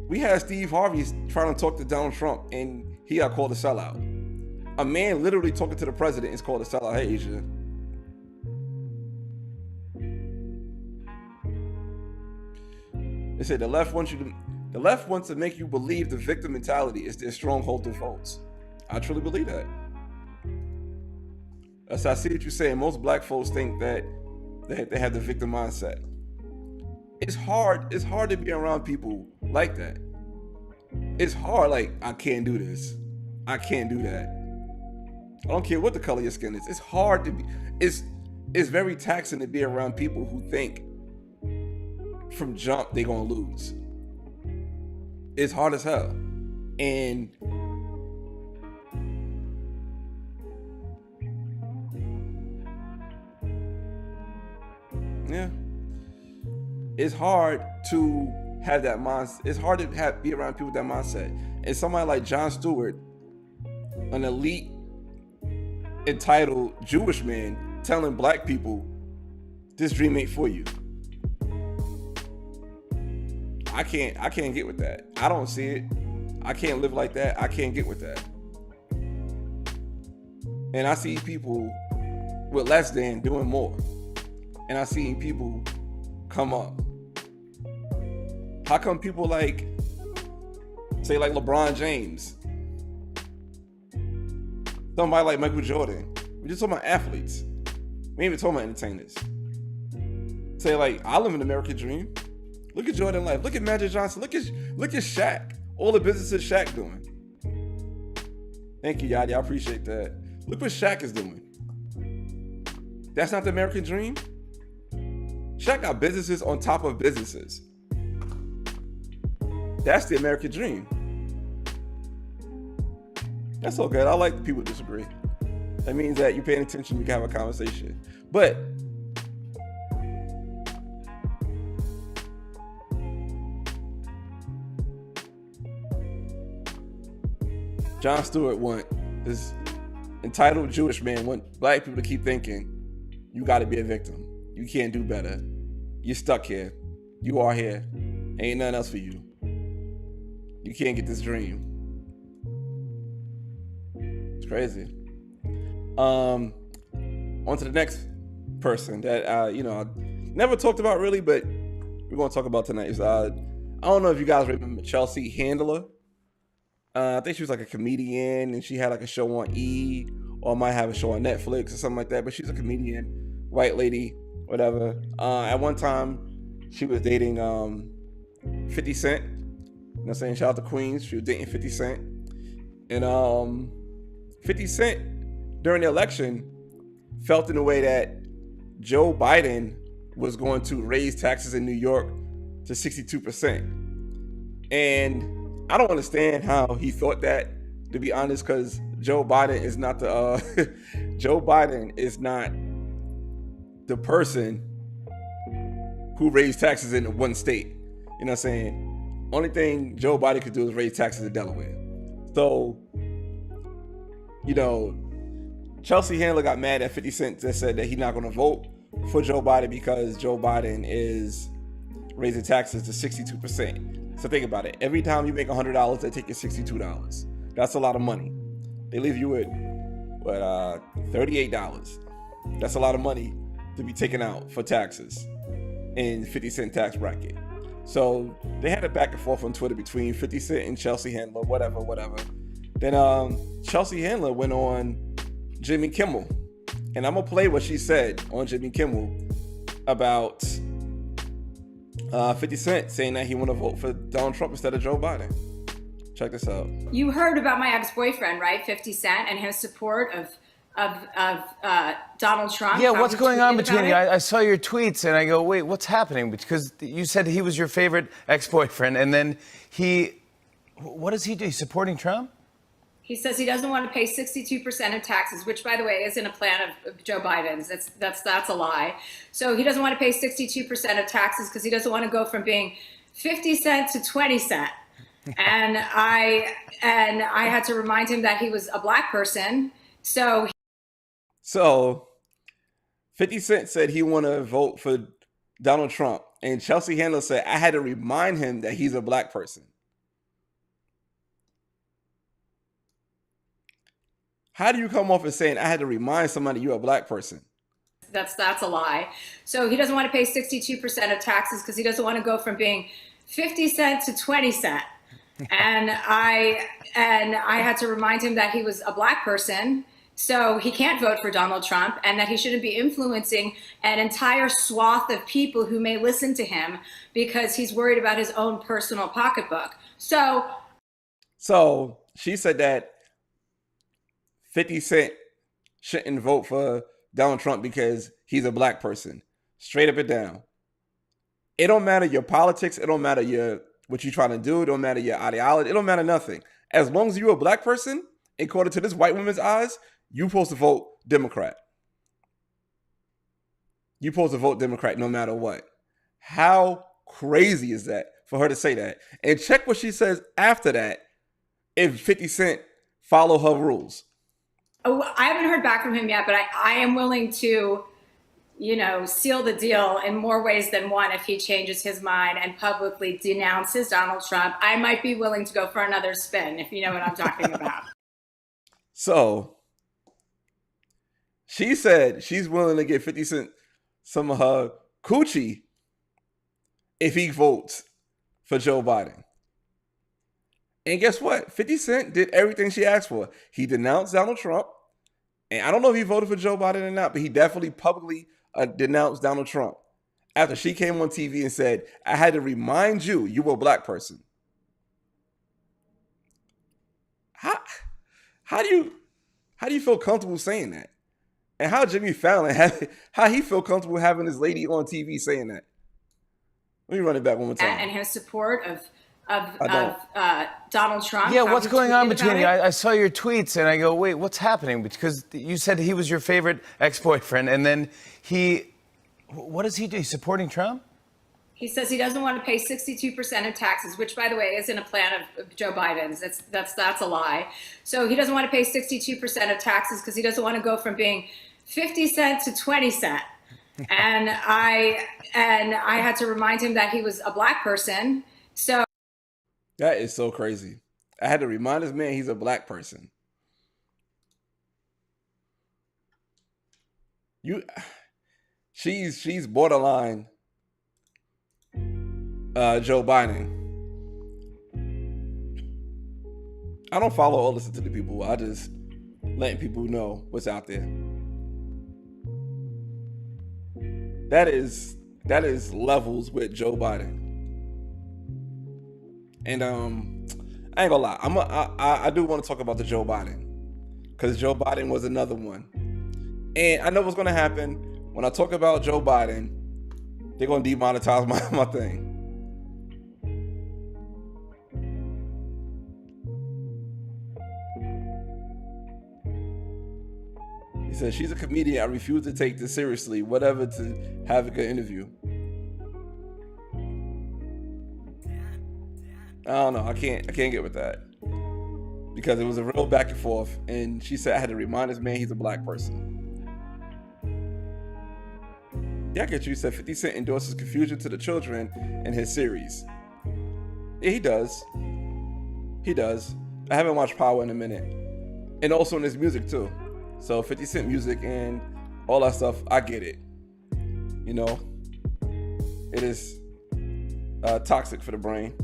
we had Steve Harvey trying to talk to Donald Trump, and he got called a sellout. A man literally talking to the president is called a sellout. Hey, Asia. They said the left wants to make you believe the victim mentality is their stronghold to votes. I truly believe that. As I see what you're saying, most black folks think that they have the victim mindset. It's hard to be around people like that. It's hard, like, I can't do this. I can't do that. I don't care what the color of your skin is. It's hard to be, it's very taxing to be around people who think from jump they're gonna lose. It's hard as hell. And yeah, it's hard to have that mindset. It's hard to be around people with that mindset. And somebody like Jon Stewart, an elite, entitled Jewish man, telling black people, this dream ain't for you. I can't get with that. I don't see it. I can't live like that. I can't get with that. And I see people with less than doing more. And I see people come up. How come people like, say like LeBron James, somebody like Michael Jordan, we're just talking about athletes. We ain't even talking about entertainers. Say like, I live an American dream. Look at Jordan life. Look at Magic Johnson. Look at Shaq. All the businesses Shaq doing. Thank you, Yadi. I appreciate that. Look what Shaq is doing. That's not the American dream? Shaq got businesses on top of businesses. That's the American dream. That's all good. I like people who disagree. That means that you're paying attention, we can have a conversation. But Jon Stewart this entitled Jewish man want black people to keep thinking, you gotta be a victim. You can't do better. You're stuck here. You are here. Ain't nothing else for you. You can't get this dream. It's crazy. On to the next person that I never talked about really, but we're gonna talk about tonight. I don't know if you guys remember Chelsea Handler. I think she was like a comedian, and she had like a show on E! or might have a show on Netflix or something like that. But she's a comedian, white lady, whatever. At one time, she was dating 50 Cent. You know what I'm saying? Shout out to Queens. She was dating 50 Cent. And 50 Cent, during the election, felt in a way that Joe Biden was going to raise taxes in New York to 62%. And I don't understand how he thought that, to be honest, because Joe Biden is not Joe Biden is not the person who raised taxes in one state. You know what I'm saying? Only thing Joe Biden could do is raise taxes in Delaware. So, you know, Chelsea Handler got mad at 50 Cent that said that he's not going to vote for Joe Biden because Joe Biden is raising taxes to 62%. So think about it. Every time you make $100, they take you $62. That's a lot of money. They leave you with, $38. That's a lot of money to be taken out for taxes in 50 Cent tax bracket. So they had a back and forth on Twitter between 50 Cent and Chelsea Handler, whatever. Then Chelsea Handler went on Jimmy Kimmel. And I'm going to play what she said on Jimmy Kimmel about 50 Cent saying that he want to vote for Donald Trump instead of Joe Biden. Check this out. You heard about my ex-boyfriend, right? 50 Cent and his support of Donald Trump. Yeah, what's going on between you? I saw your tweets and I go, wait, what's happening? Because you said he was your favorite ex-boyfriend and then what does he do? He's supporting Trump? He says he doesn't want to pay 62% of taxes, which, by the way, isn't a plan of Joe Biden's. That's a lie. So he doesn't want to pay 62% of taxes because he doesn't want to go from being 50 cent to 20 cent. And I had to remind him that he was a black person. So 50 Cent said he want to vote for Donald Trump, and Chelsea Handler said I had to remind him that he's a black person. How do you come off as saying I had to remind somebody you're a black person? That's a lie. So he doesn't want to pay 62% of taxes because he doesn't want to go from being 50 cent to 20 cent. And I had to remind him that he was a black person, so he can't vote for Donald Trump, and that he shouldn't be influencing an entire swath of people who may listen to him because he's worried about his own personal pocketbook. So she said that 50 Cent shouldn't vote for Donald Trump because he's a black person. Straight up and down. It don't matter your politics. It don't matter what you're trying to do. It don't matter your ideology. It don't matter nothing. As long as you're a black person, according to this white woman's eyes, you're supposed to vote Democrat. You're supposed to vote Democrat no matter what. How crazy is that for her to say that? And check what she says after that if 50 Cent follow her rules. Oh, I haven't heard back from him yet, but I am willing to, seal the deal in more ways than one if he changes his mind and publicly denounces Donald Trump. I might be willing to go for another spin, if you know what I'm talking about. So she said she's willing to give 50 Cent some of her coochie if he votes for Joe Biden. And guess what? 50 Cent did everything she asked for. He denounced Donald Trump. And I don't know if he voted for Joe Biden or not, but he definitely publicly denounced Donald Trump after she came on TV and said, I had to remind you, you were a black person. How do you feel comfortable saying that? And how Jimmy Fallon, how he feel comfortable having this lady on TV saying that? Let me run it back one more time. And his support of Donald Trump. Yeah, what's going on between you? I saw your tweets and I go, wait, what's happening? Because you said he was your favorite ex-boyfriend and then what does he do? He's supporting Trump? He says he doesn't want to pay 62% of taxes, which, by the way, isn't a plan of Joe Biden's. That's a lie. So he doesn't want to pay 62% of taxes because he doesn't want to go from being 50 cent to 20 cent. And I had to remind him that he was a black person. So that is so crazy. I had to remind this man he's a black person. She's borderline Joe Biden. I don't follow or listen to the people. I just letting people know what's out there. That is levels with Joe Biden. And I ain't gonna lie, I do want to talk about the Joe Biden, because Joe Biden was another one. And I know what's gonna happen when I talk about Joe Biden. They're gonna demonetize my thing. He said, she's a comedian. I refuse to take this seriously. Whatever to have a good interview. I don't know. I can't get with that. Because it was a real back and forth. And she said I had to remind this man he's a black person. Yeah, I get you. He said 50 Cent endorses confusion to the children in his series. Yeah, he does. He does. I haven't watched Power in a minute. And also in his music too. So 50 Cent music and all that stuff, I get it. You know, it is toxic for the brain.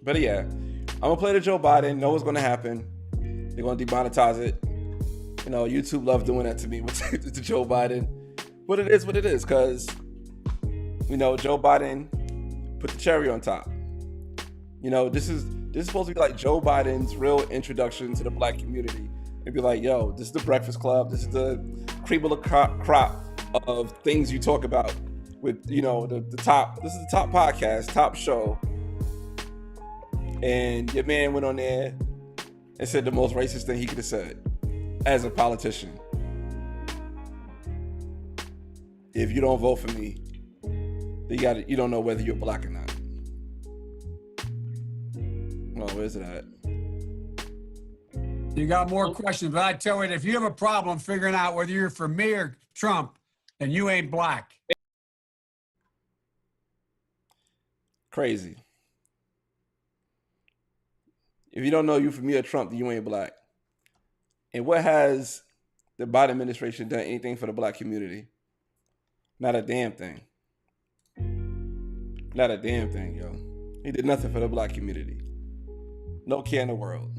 But yeah, I'm gonna play the Joe Biden. Know what's gonna happen. They're gonna demonetize it. You know, YouTube love doing that to me with the Joe Biden. But it is what it is, because, you know, Joe Biden put the cherry on top. You know, this is supposed to be like Joe Biden's real introduction to the black community. And be like, yo, this is the Breakfast Club. This is the cream of the crop of things you talk about with, you know, the top. This is the top podcast, top show. And your man went on there and said the most racist thing he could have said as a politician. If you don't vote for me, you don't know whether you're black or not. Oh, where's it at? You got more questions, but I tell you, if you have a problem figuring out whether you're for me or Trump, then you ain't black. Crazy. If you don't know you for me or Trump, then you ain't black. And what has the Biden administration done anything for the black community? Not a damn thing. Not a damn thing, yo. He did nothing for the black community. No care in the world.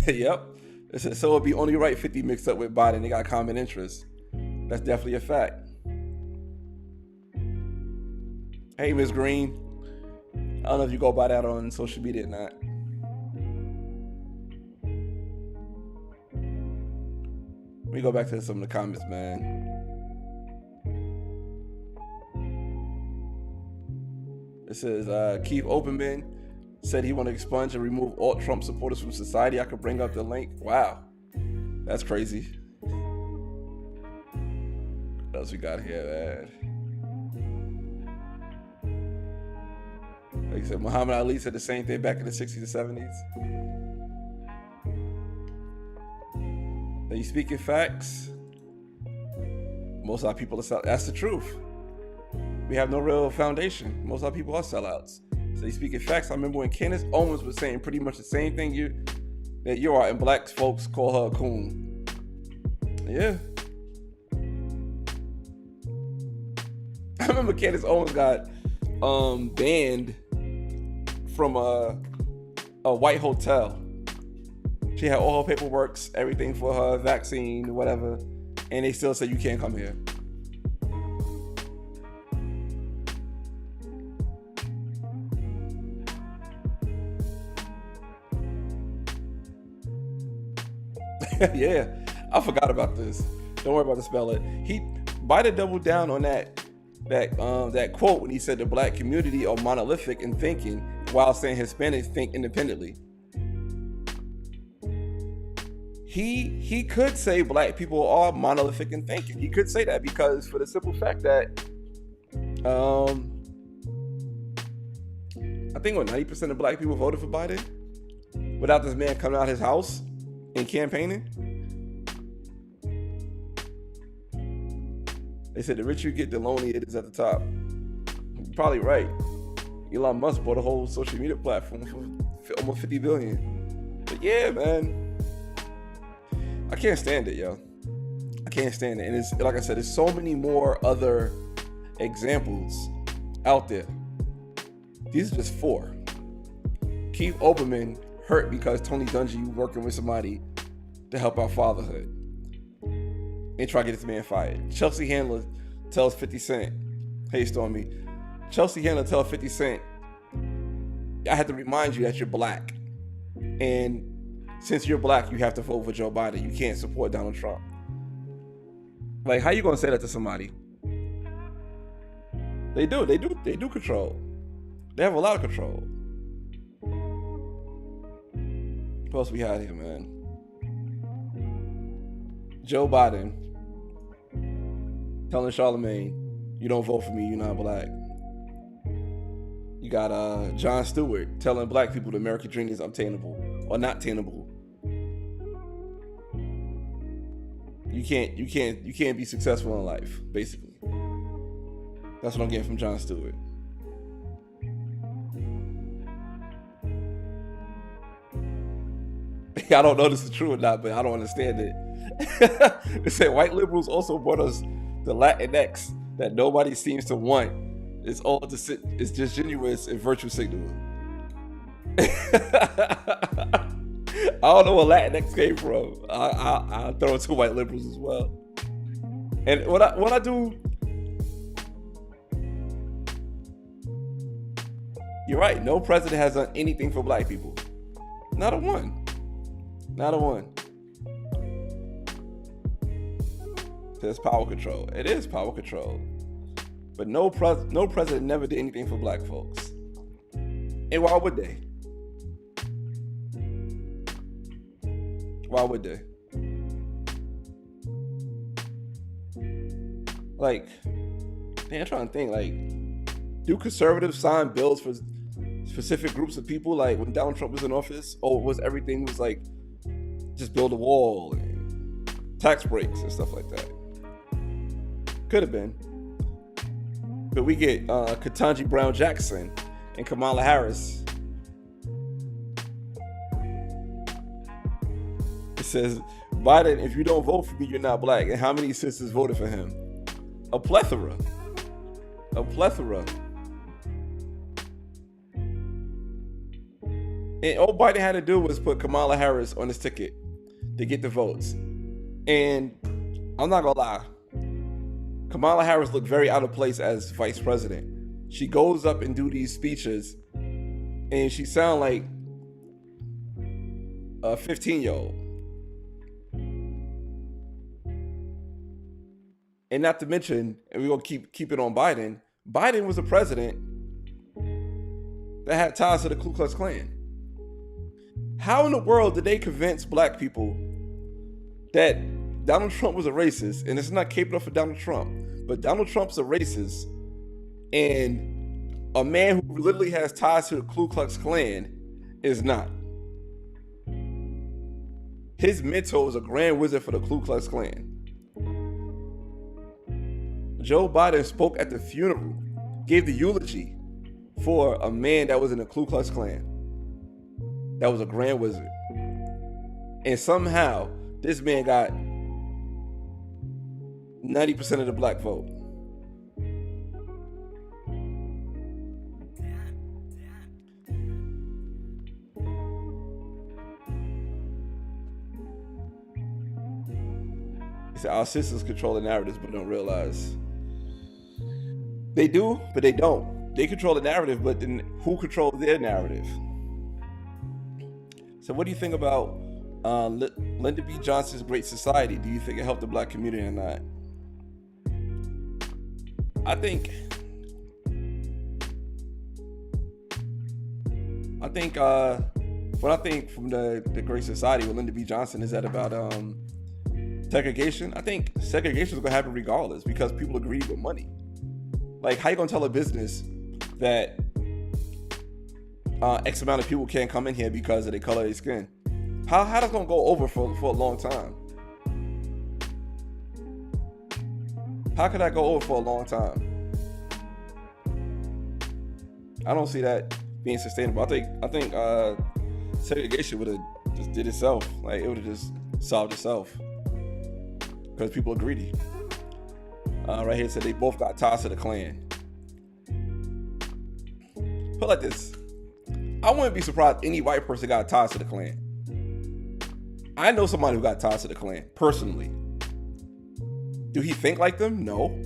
Yep. So it'd be only right 50 mixed up with Biden. They got common interests. That's definitely a fact. Hey, Ms. Green. I don't know if you go by that on social media or not. Let me go back to some of the comments, man. It says, Keith Oppenman said he want to expunge and remove all Trump supporters from society. I could bring up the link. Wow. That's crazy. What else we got here, man? Like I said, Muhammad Ali said the same thing back in the 60s and 70s. Are you speaking facts? Most of our people are sellouts. That's the truth. We have no real foundation. Most of our people are sellouts. So you speaking facts. I remember when Candace Owens was saying pretty much the same thing that you are, and black folks call her a coon. Yeah. I remember Candace Owens got banned from a white hotel. She had all her paperwork, everything for her vaccine, whatever, and they still said you can't come here. Yeah, I forgot about this. Don't worry about the spell it. Biden doubled down on that quote when he said the black community are monolithic in thinking, while saying Hispanics think independently. He could say black people are monolithic in thinking. He could say that because for the simple fact that I think 90% of black people voted for Biden without this man coming out his house and campaigning. They said the richer you get, the lonelier it is at the top. You're probably right. Elon Musk bought a whole social media platform for almost $50 billion. But yeah, man, I can't stand it, yo. I can't stand it. And it's like I said, there's so many more other examples out there. These are just 4. Keith Olbermann hurt because Tony Dungy working with somebody to help out fatherhood and try to get this man fired. Chelsea Handler tells 50 Cent, hey Stormy, Chelsea Handler tells 50 Cent, I have to remind you that you're black. And since you're black, you have to vote for Joe Biden. You can't support Donald Trump. Like, how you gonna say that to somebody? They do control. They have a lot of control. What else we had here, man? Joe Biden telling Charlamagne, you don't vote for me, you're not black. You got Jon Stewart telling black people the American dream is obtainable or not attainable. You can't be successful in life, basically. That's what I'm getting from Jon Stewart. I don't know if this is true or not, but I don't understand it. It said white liberals also brought us the Latinx that nobody seems to want. It's disingenuous and virtue signaling. I don't know where Latinx came from. I throw it to white liberals as well. And when I do, you're right. No president has done anything for black people. Not a one. Not a one. There's power control. It is power control. But no president never did anything for black folks. And why would they? Why would they? Like, I'm trying to think, like, do conservatives sign bills for specific groups of people, like when Donald Trump was in office? Or was everything was like, just build a wall and tax breaks and stuff like that? Could have been. But we get Ketanji Brown Jackson and Kamala Harris. It says, Biden, if you don't vote for me, you're not black. And how many sisters voted for him? A plethora. A plethora. And all Biden had to do was put Kamala Harris on his ticket to get the votes. And I'm not gonna lie, Kamala Harris looked very out of place as vice president. She goes up and do these speeches and she sounds like a 15-year-old. And not to mention, and we're gonna keep it on Biden, Biden was a president that had ties to the Ku Klux Klan. How in the world did they convince black people that Donald Trump was a racist? And it's not caping up for Donald Trump, but Donald Trump's a racist, and a man who literally has ties to the Ku Klux Klan is not. His mentor is a grand wizard for the Ku Klux Klan. Joe Biden spoke at the funeral, gave the eulogy for a man that was in the Ku Klux Klan. That was a grand wizard. And somehow, this man got 90% of the black vote. He said, our sisters control the narratives but don't realize. They do, but they don't. They control the narrative, but then who controls their narrative? So what do you think about Lyndon B. Johnson's Great Society? Do you think it helped the black community or not? I think what I think from the Great Society with Lyndon B. Johnson is that about segregation. I think segregation is going to happen regardless because people agree with money. Like, how you going to tell a business that X amount of people can't come in here because of the color of their skin? How that's going to go over for a long time? How could that go over for a long time? I don't see that being sustainable. I think segregation would have just did itself. Like, it would have just solved itself. because people are greedy. Right here it said they both got ties to the Klan. Put it like this. I wouldn't be surprised any white person got ties to the Klan. I know somebody who got ties to the Klan, personally. Do he think like them? No.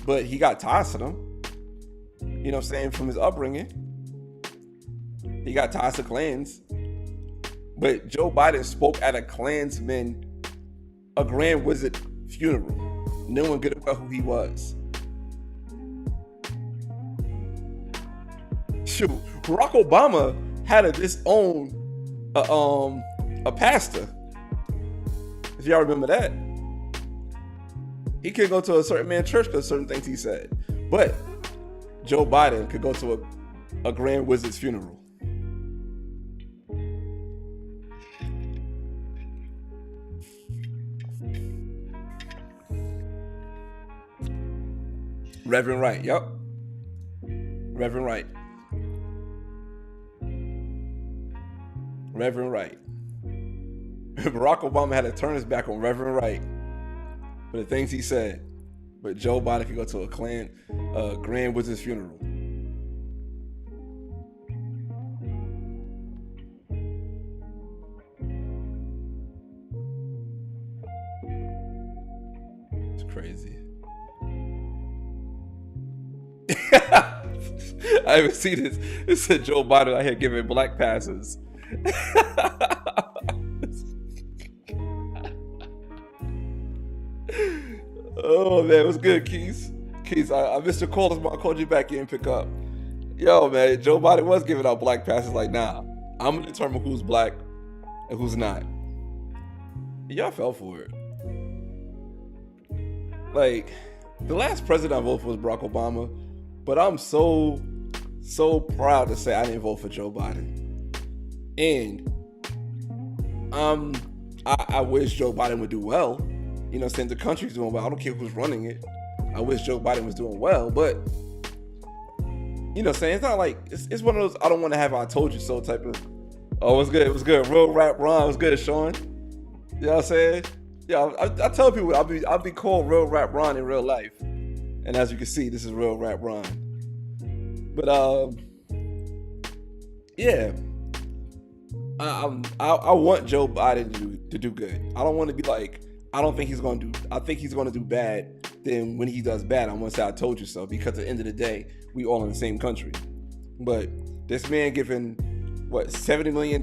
But he got ties to them. You know what I'm saying? From his upbringing. He got ties to Klans. But Joe Biden spoke at a Klansman, a Grand Wizard funeral. No one could know who he was. Shoot, Barack Obama had to disown a pastor. If y'all remember that. He couldn't go to a certain man's church because of certain things he said. But Joe Biden could go to a Grand Wizard's funeral. Reverend Wright, yep. Reverend Wright. Reverend Wright. Barack Obama had to turn his back on Reverend Wright for the things he said. But Joe Biden could go to a Grand Wizard's funeral. It's crazy. I haven't seen this. It said Joe Biden out here giving black passes. Oh man, it was good, Keith. Keith, I missed your call. I called you back in and pick up. Yo, man, Joe Biden was giving out black passes. Like, nah, I'm gonna determine who's black and who's not. Y'all fell for it. Like, the last president I voted for was Barack Obama, but I'm so proud to say I didn't vote for Joe Biden. And I wish Joe Biden would do well. You know, since the country's doing well, I don't care who's running it. I wish Joe Biden was doing well, but you know, saying it's not like it's one of those I don't want to have I told you so type of. Oh, it was good. Real rap Ron was good, Sean. You know what I'm saying? Yeah, I tell people I'll be called Real Rap Ron in real life, and as you can see, this is Real Rap Ron. But yeah. I want Joe Biden to do good. I don't want to be like, I think he's going to do bad. Then when he does bad, I want to say I told you so, because at the end of the day, we all in the same country. But this man giving, what, $70 million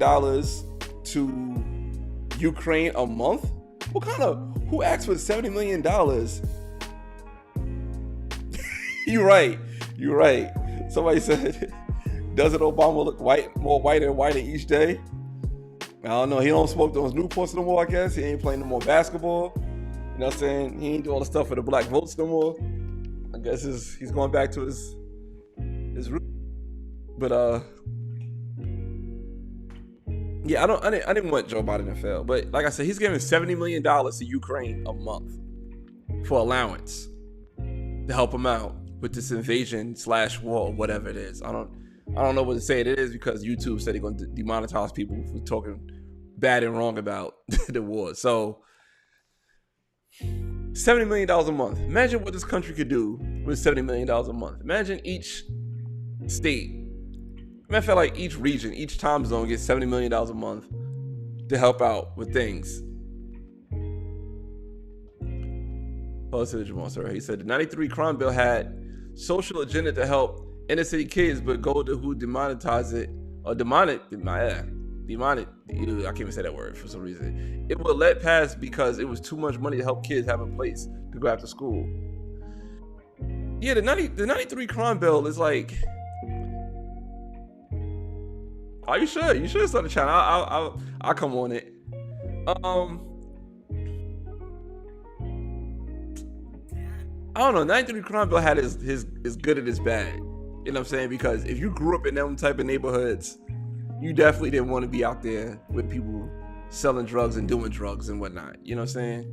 to Ukraine a month? Who asked for $70 million? You're right. Somebody said, doesn't Obama look more whiter and whiter each day? I don't know. He don't smoke those Newports no more, I guess. He ain't playing no more basketball. You know what I'm saying? He ain't do all the stuff for the black votes no more. I guess he's going back to his root. But yeah, I didn't want Joe Biden to fail. But like I said, he's giving $70 million to Ukraine a month for allowance to help him out with this invasion/war, whatever it is. I don't know what to say it is, because YouTube said they're going to demonetize people for talking bad and wrong about the war. So $70 million a month. Imagine what this country could do with $70 million a month. Imagine each state, I feel like each region, each time zone gets $70 million a month to help out with things. Oh, this is Jamal, sorry. He said the 93 crime bill had social agenda to help inner city kids, but go to who demonetize it or demonic. I can't even say that word for some reason. It will let pass because it was too much money to help kids have a place to go after school. Yeah, the 93 crime bill is like. Oh, you should start the channel. I'll come on it. I don't know. 93 crime bill had his good and his bad. You know what I'm saying? Because if you grew up in them type of neighborhoods, you definitely didn't want to be out there with people selling drugs and doing drugs and whatnot. You know what I'm saying?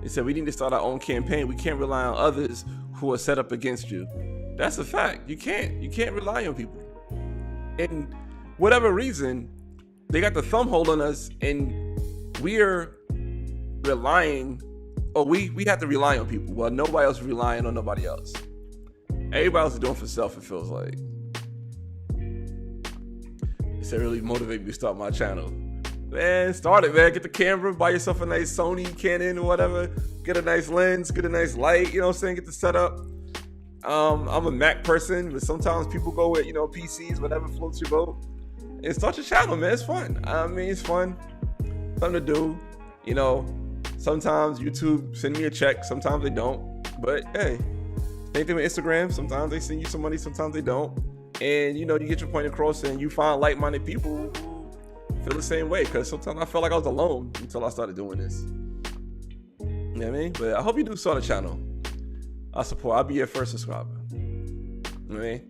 They said we need to start our own campaign. We can't rely on others who are set up against you. That's a fact. You can't rely on people. And whatever reason, they got the thumb hold on us, and we're relying. Oh, we have to rely on people. Well, nobody else is relying on nobody else. Everybody else is doing for self, it feels like. It's really motivated me to start my channel. Man, start it, man. Get the camera, buy yourself a nice Sony, Canon, or whatever. Get a nice lens, get a nice light, you know what I'm saying? Get the setup. I'm a Mac person, but sometimes people go with, you know, PCs, whatever floats your boat. And start your channel, man. It's fun. I mean, it's fun. Something to do. You know, sometimes YouTube send me a check, sometimes they don't. But hey, same thing with Instagram. Sometimes they send you some money, sometimes they don't. And you know, you get your point across and you find like-minded people who feel the same way. Because sometimes I felt like I was alone until I started doing this. You know what I mean? But I hope you do start a channel. I'll be your first subscriber. You know what I mean?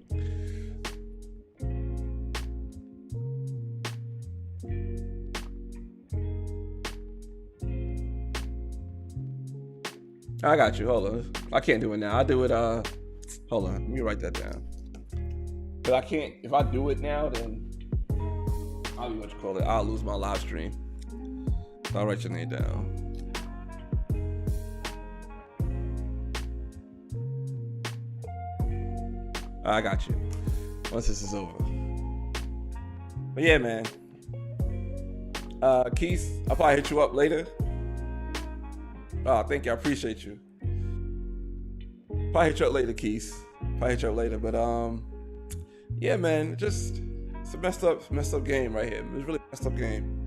I got you. Hold on. I can't do it now. I'll do it. Hold on. Let me write that down. But I can't. If I do it now, then I'll lose my live stream. So I'll write your name down. I got you. Once this is over. But yeah, man. Keith, I'll probably hit you up later. Oh, thank you. I appreciate you. Probably hit you up later, Keith. But yeah, man. Just it's a messed up game right here. It's really a messed up game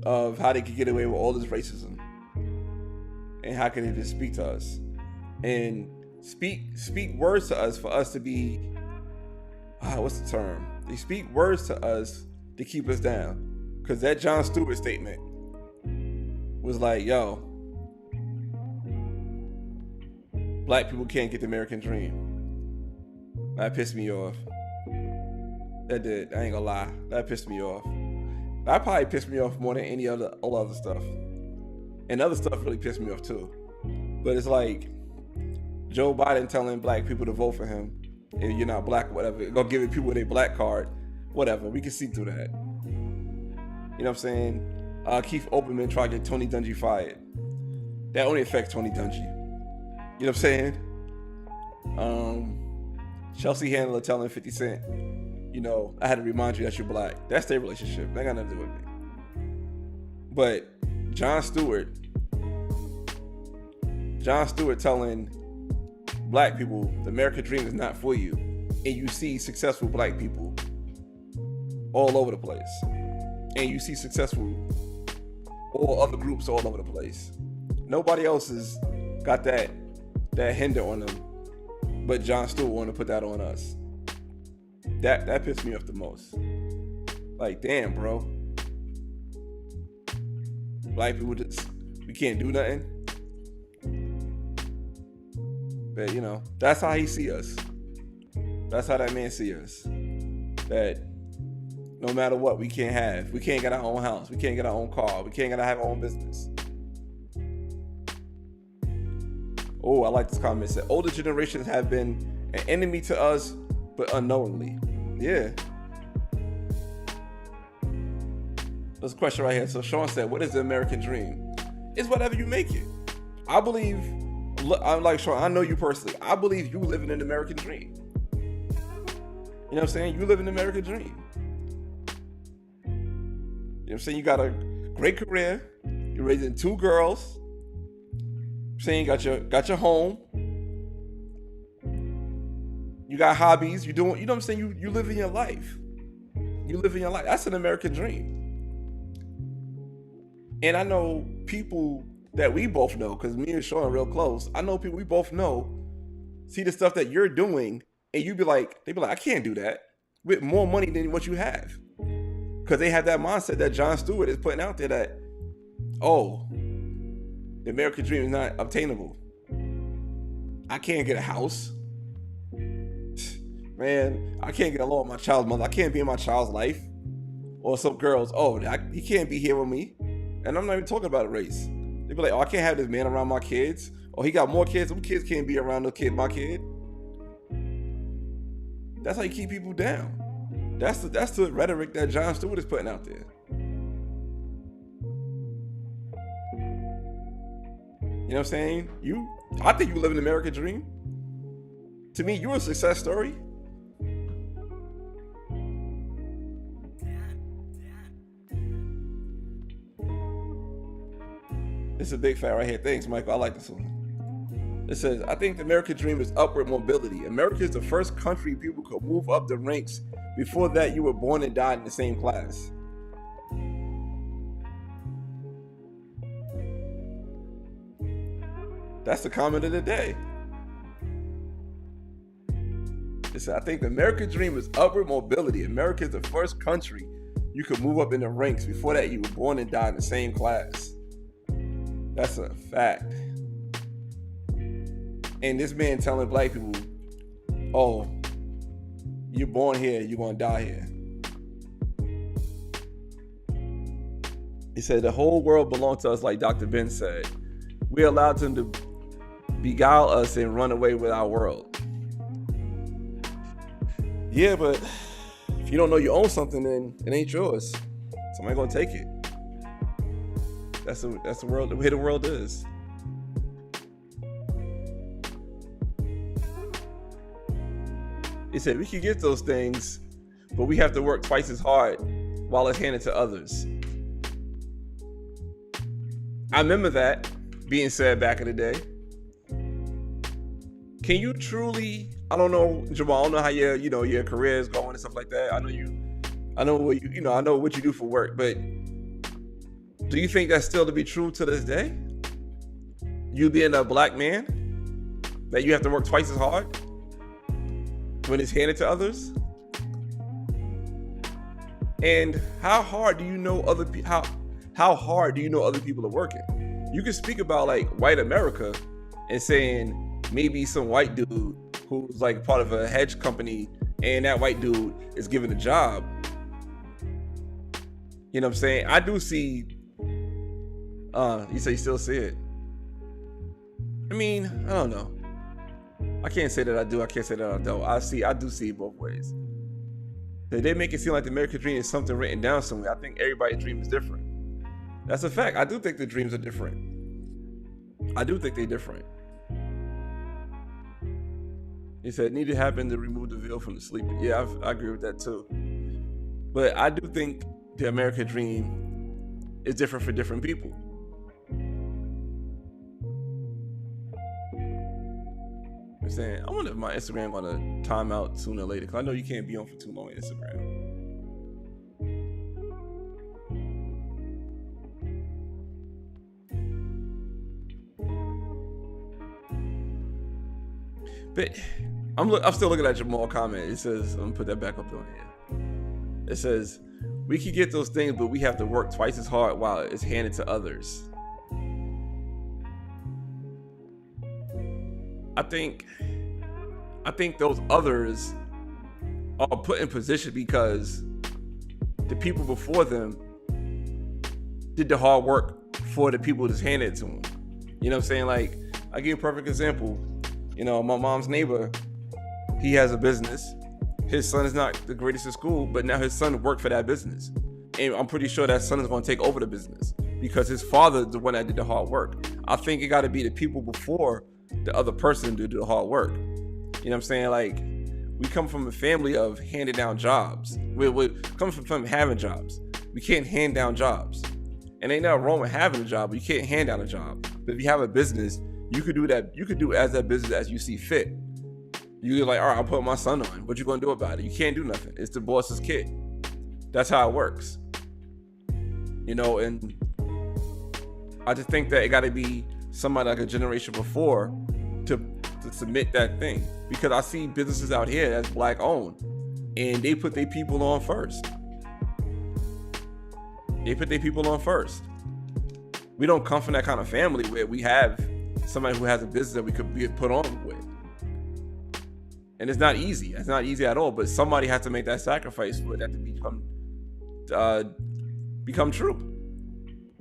of how they could get away with all this racism, and how can they just speak to us and speak words to us for us to be what's the term? They speak words to us to keep us down. Because that Jon Stewart statement was like, yo, black people can't get the American dream. That pissed me off. That did. I ain't gonna lie. That pissed me off. That probably pissed me off more than all other stuff. And other stuff really pissed me off too. But it's like Joe Biden telling black people to vote for him. If you're not black or whatever, go giving people their black card. Whatever. We can see through that. You know what I'm saying? Keith Olbermann tried to get Tony Dungy fired. That only affects Tony Dungy. You know what I'm saying? Chelsea Handler telling 50 Cent, you know, I had to remind you that you're black. That's their relationship. That got nothing to do with me. But Jon Stewart telling black people the American dream is not for you. And you see successful black people all over the place. And you see successful all other groups all over the place. Nobody else has got that hinder on them, but Jon Stewart want to put that on us. That pissed me off the most. Like, damn, bro. Black people we can't do nothing. But you know, that's how he see us. That's how that man see us. That no matter what, we can't get our own house. We can't get our own car. We can't have our own business. Oh, I like this comment. It said, older generations have been an enemy to us, but unknowingly. Yeah. There's a question right here. So Sean said, what is the American dream? It's whatever you make it. I believe, I'm like Sean, I know you personally. I believe you live in an American dream. You know what I'm saying? You live in an American dream. You know what I'm saying? You got a great career. You're raising 2 girls. I'm saying you got your home. You got hobbies. You know what I'm saying? You live in your life. You live in your life. That's an American dream. And I know people that we both know, because me and Sean are real close. I know people we both know see the stuff that you're doing, and they be like, I can't do that with more money than what you have. Because they have that mindset that Jon Stewart is putting out there that, oh, the American dream is not obtainable. I can't get a house. Man, I can't get along with my child's mother. I can't be in my child's life. Or some girls, oh, he can't be here with me. And I'm not even talking about race. They be like, oh, I can't have this man around my kids. Oh, he got more kids. Some kids can't be around my kid. That's how you keep people down. That's the rhetoric that Jon Stewart is putting out there. You know what I'm saying? I think you live an American dream. To me, you're a success story. This is a big fact right here. Thanks, Michael. I like this one. It says, I think the American dream is upward mobility. America is the first country people could move up the ranks. Before that, you were born and died in the same class. That's the comment of the day. It said, I think the American dream is upward mobility. America is the first country you could move up in the ranks. Before that, you were born and died in the same class. That's a fact. And this man telling black people, oh, you're born here, you're gonna die here. He said, the whole world belongs to us, like Dr. Ben said. We allowed them to beguile us and run away with our world. Yeah, but if you don't know you own something, then it ain't yours. Somebody gonna take it. That's the world, the way the world is. He said, we can get those things, but we have to work twice as hard while it's handed to others. I remember that being said back in the day. Can you truly, I don't know, Jamal, I don't know how your career is going and stuff like that. I know what you do for work, but do you think that's still to be true to this day? You being a black man, that you have to work twice as hard when it's handed to others? And how hard do you know other people? How hard do you know other people are working? You can speak about like white America and saying maybe some white dude who's like part of a hedge company and that white dude is given a job. You know what I'm saying? I do see. You say you still see it. I mean, I don't know. I can't say that I do. I can't say that I don't. I do see it both ways. They make it seem like the American dream is something written down somewhere. I think everybody's dream is different. That's a fact. I do think the dreams are different. I do think they're different. He said, need to happen to remove the veil from the sleeper. Yeah, I agree with that too. But I do think the American dream is different for different people. I'm saying, I wonder if my Instagram gonna time out sooner or later, because I know you can't be on for too long on Instagram. But I'm still looking at Jamal's comment. It says, I'm gonna put that back up on here. It says, we can get those things, but we have to work twice as hard while it's handed to others. I think those others are put in position because the people before them did the hard work for the people that's handed it to them. You know what I'm saying? Like, I give you a perfect example. You know, my mom's neighbor, he has a business. His son is not the greatest at school, but now his son worked for that business. And I'm pretty sure that son is going to take over the business because his father is the one that did the hard work. I think it got to be the people before the other person to do the hard work. You know what I'm saying? Like, we come from a family of handing down jobs. We come from having jobs. We can't hand down jobs. And ain't nothing wrong with having a job, but you can't hand down a job. But if you have a business, you could do that. You could do as that business as you see fit. You're like, all right, I'll put my son on. What you gonna do about it? You can't do nothing. It's the boss's kid. That's how it works. You know, and I just think that it got to be somebody like a generation before to submit that thing, because I see businesses out here that's black owned and they put their people on first. We don't come from that kind of family where we have somebody who has a business that we could be put on with. And it's not easy. It's not easy at all, but somebody has to make that sacrifice for that to become true.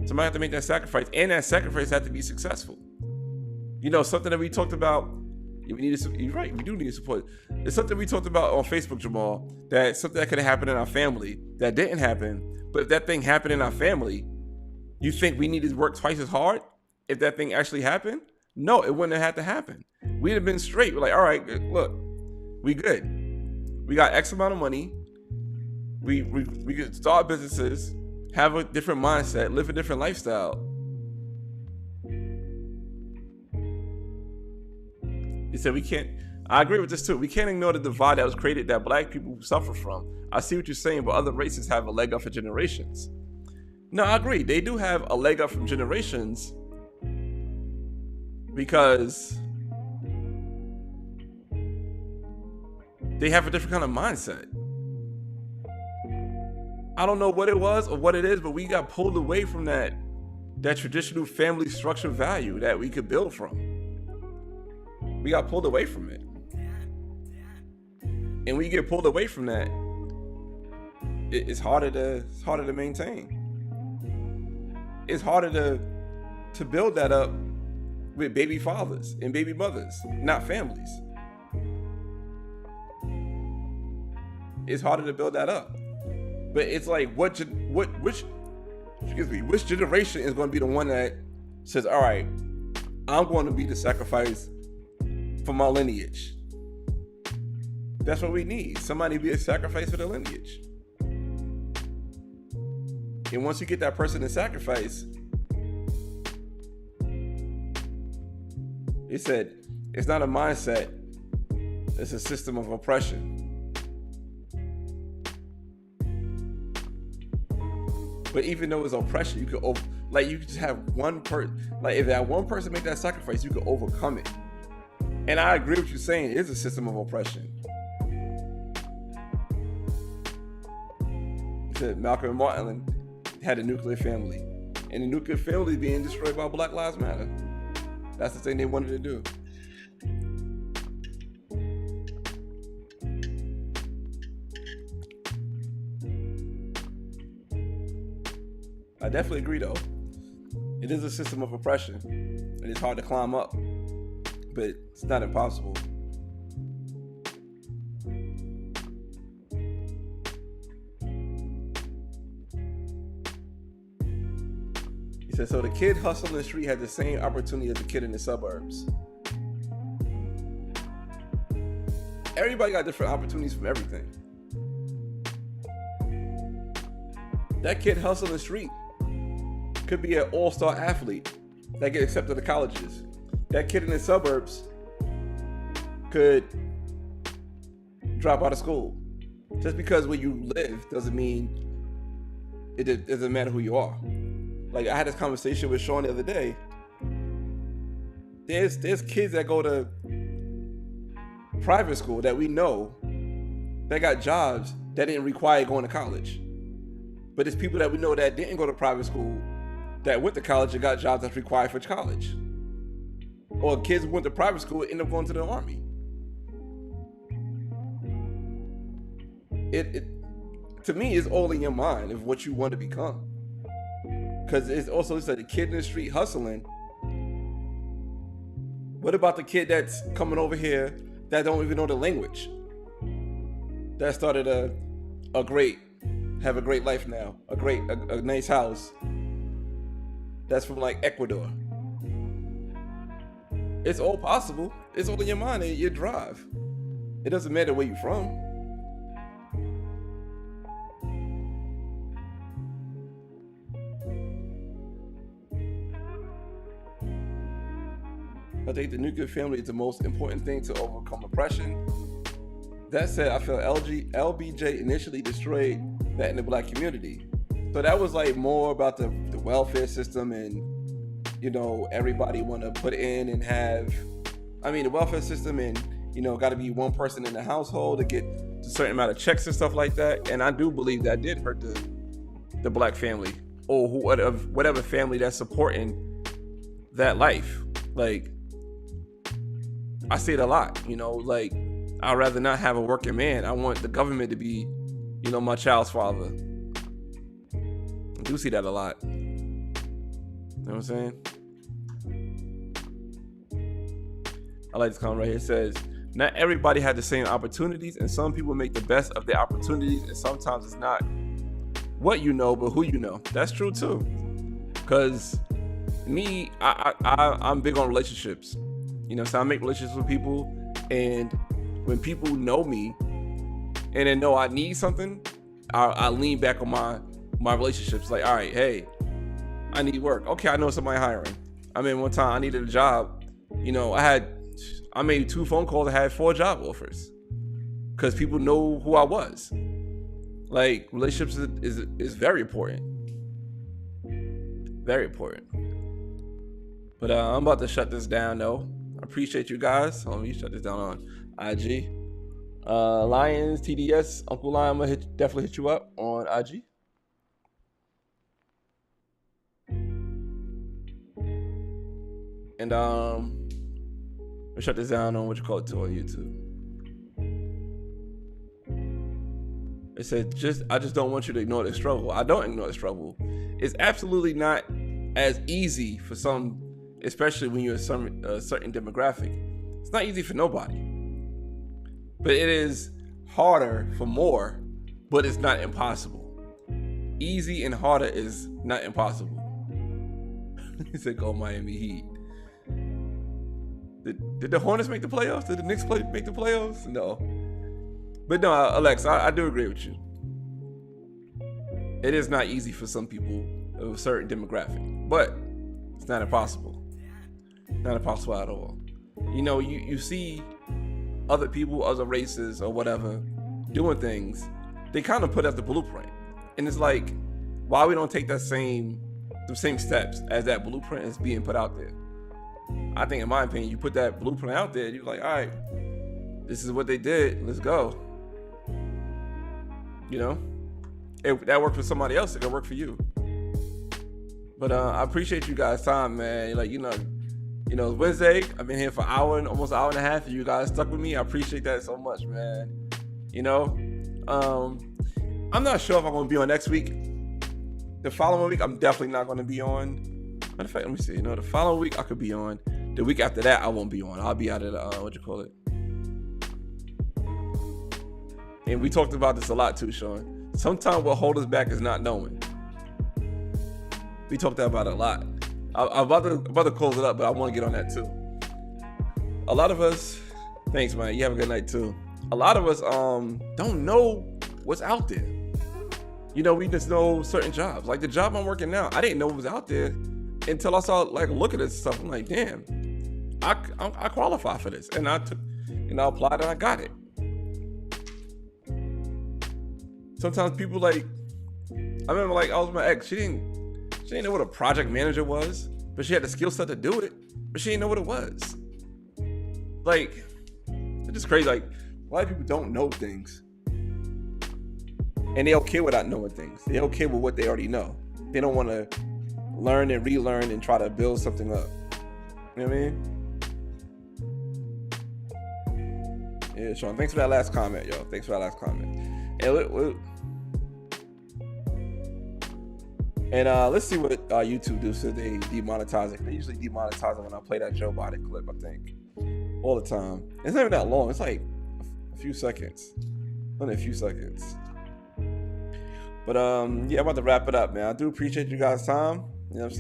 Somebody has to make that sacrifice, and that sacrifice has to be successful. You know, something that we talked about, you're right, we do need support. It's something we talked about on Facebook, Jamal, that something that could have happened in our family that didn't happen, but if that thing happened in our family, you think we need to work twice as hard if that thing actually happened, no, it wouldn't have had to happen. We'd have been straight. We're like, all right, look, we good. We got X amount of money. We could start businesses, have a different mindset, live a different lifestyle. He said we can't. I agree with this too. We can't ignore the divide that was created that black people suffer from. I see what you're saying, but other races have a leg up for generations. No, I agree. They do have a leg up from generations because they have a different kind of mindset. I don't know what it was or what it is, but we got pulled away from that traditional family structure value that we could build from. We got pulled away from it. And when you get pulled away from that, it's harder to maintain. It's harder to build that up with baby fathers and baby mothers, not families. It's harder to build that up. But it's like which generation is going to be the one that says, all right, I'm going to be the sacrifice for my lineage. That's what we need. Somebody to be a sacrifice for the lineage. And once you get that person to sacrifice, he said, it's not a mindset, it's a system of oppression. But even though it's oppression, you could just have one person, like if that one person make that sacrifice, you could overcome it. And I agree with you saying it is a system of oppression. He said Malcolm and Martin had a nuclear family. And the nuclear family is being destroyed by Black Lives Matter. That's the thing they wanted to do. I definitely agree though. It is a system of oppression. And it's hard to climb up. But it's not impossible. He said, so the kid hustling in the street had the same opportunity as the kid in the suburbs. Everybody got different opportunities from everything. That kid hustling in the street could be an all-star athlete that get accepted to colleges. That kid in the suburbs could drop out of school. Just because where you live doesn't mean it doesn't matter who you are. Like I had this conversation with Sean the other day. There's kids that go to private school that we know that got jobs that didn't require going to college. But it's people that we know that didn't go to private school that went to college and got jobs that's required for college. Or kids who went to private school and end up going to the army. It to me is all in your mind of what you want to become. Because it's also like the kid in the street hustling. What about the kid that's coming over here that don't even know the language? That started have a great life now, a nice house. That's from like Ecuador. It's all possible. It's all in your mind and your drive. It doesn't matter where you're from. I think the nuclear family is the most important thing to overcome oppression. That said, I feel LBJ initially destroyed that in the black community. So that was like more about the welfare system and, you know, everybody want to put in and have, the welfare system and, you know, got to be one person in the household to get a certain amount of checks and stuff like that. And I do believe that did hurt the black family or whatever family that's supporting that life. Like, I see it a lot, you know, like I'd rather not have a working man. I want the government to be, you know, my child's father. I do see that a lot. You know what I'm saying? I like this comment right here. It says, not everybody had the same opportunities and some people make the best of their opportunities and sometimes it's not what you know, but who you know. That's true too. Because me, I'm big on relationships. You know, so I make relationships with people, and when people know me and they know I need something, I lean back on my relationships. Like, all right, hey, I need work. Okay, I know somebody hiring. I mean, one time I needed a job. You know, I made 2 phone calls. I had 4 job offers because people know who I was. Like, relationships is very important. Very important. But I'm about to shut this down, though. I appreciate you guys. Let me shut this down on IG. Lions, TDS, Uncle Lion, I'm gonna definitely hit you up on IG. And I'll shut this down on what you call it too on YouTube. It said, I just don't want you to ignore the struggle. I don't ignore the struggle. It's absolutely not as easy for some, especially when you're a certain demographic. It's not easy for nobody. But it is harder for more, but it's not impossible. Easy and harder is not impossible. He said, go Miami Heat. Did the Hornets make the playoffs? Did the Knicks make the playoffs? No. But no, Alex, I do agree with you. It is not easy for some people of a certain demographic, but it's not impossible. Not impossible at all. You know, you see other people, other races or whatever, doing things, they kind of put as the blueprint. And it's like, why we don't take the same steps as that blueprint is being put out there? I think, in my opinion, you put that blueprint out there, you're like, all right, this is what they did, let's go. You know, if that worked for somebody else, it could work for you. But I appreciate you guys' time, man. Like, you know, it's Wednesday. I've been here for almost an hour and a half, and you guys stuck with me. I appreciate that so much, man. You know, I'm not sure if I'm going to be on next week. The following week, I'm definitely not going to be on. Matter of fact, let me see. You know, the following week I could be on. The week after that, I won't be on. I'll be out of the And we talked about this a lot too, Sean. Sometimes what holds us back is not knowing. We talked about it a lot. I'm about to close it up, but I want to get on that too. A lot of us, thanks, man. You have a good night too. A lot of us don't know what's out there. You know, we just know certain jobs. Like the job I'm working now, I didn't know it was out there until I saw like look at this stuff. I'm like, damn, I qualify for this, and I took, I applied and I got it. Sometimes people like, I remember like I was with my ex. She didn't know what a project manager was, but she had the skill set to do it, but she didn't know what it was. Like, it's just crazy. Like, a lot of people don't know things. And they're okay without knowing things. They're okay with what they already know. They don't want to learn and relearn and try to build something up. You know what I mean? Yeah, Sean, thanks for that last comment, yo. Thanks for that last comment. And let's see what YouTube do so they demonetize it. They usually demonetize it when I play that Joe Biden clip, I think. All the time. It's not even that long. It's like a few seconds. Only a few seconds. But yeah, I'm about to wrap it up, man. I do appreciate you guys' time. You know what I'm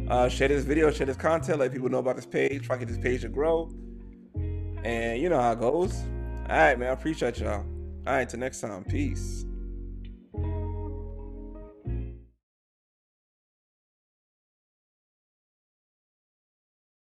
saying? Share this video, share this content, let people know about this page, try to get this page to grow. And you know how it goes. All right, man. I appreciate y'all. All right, till next time. Peace.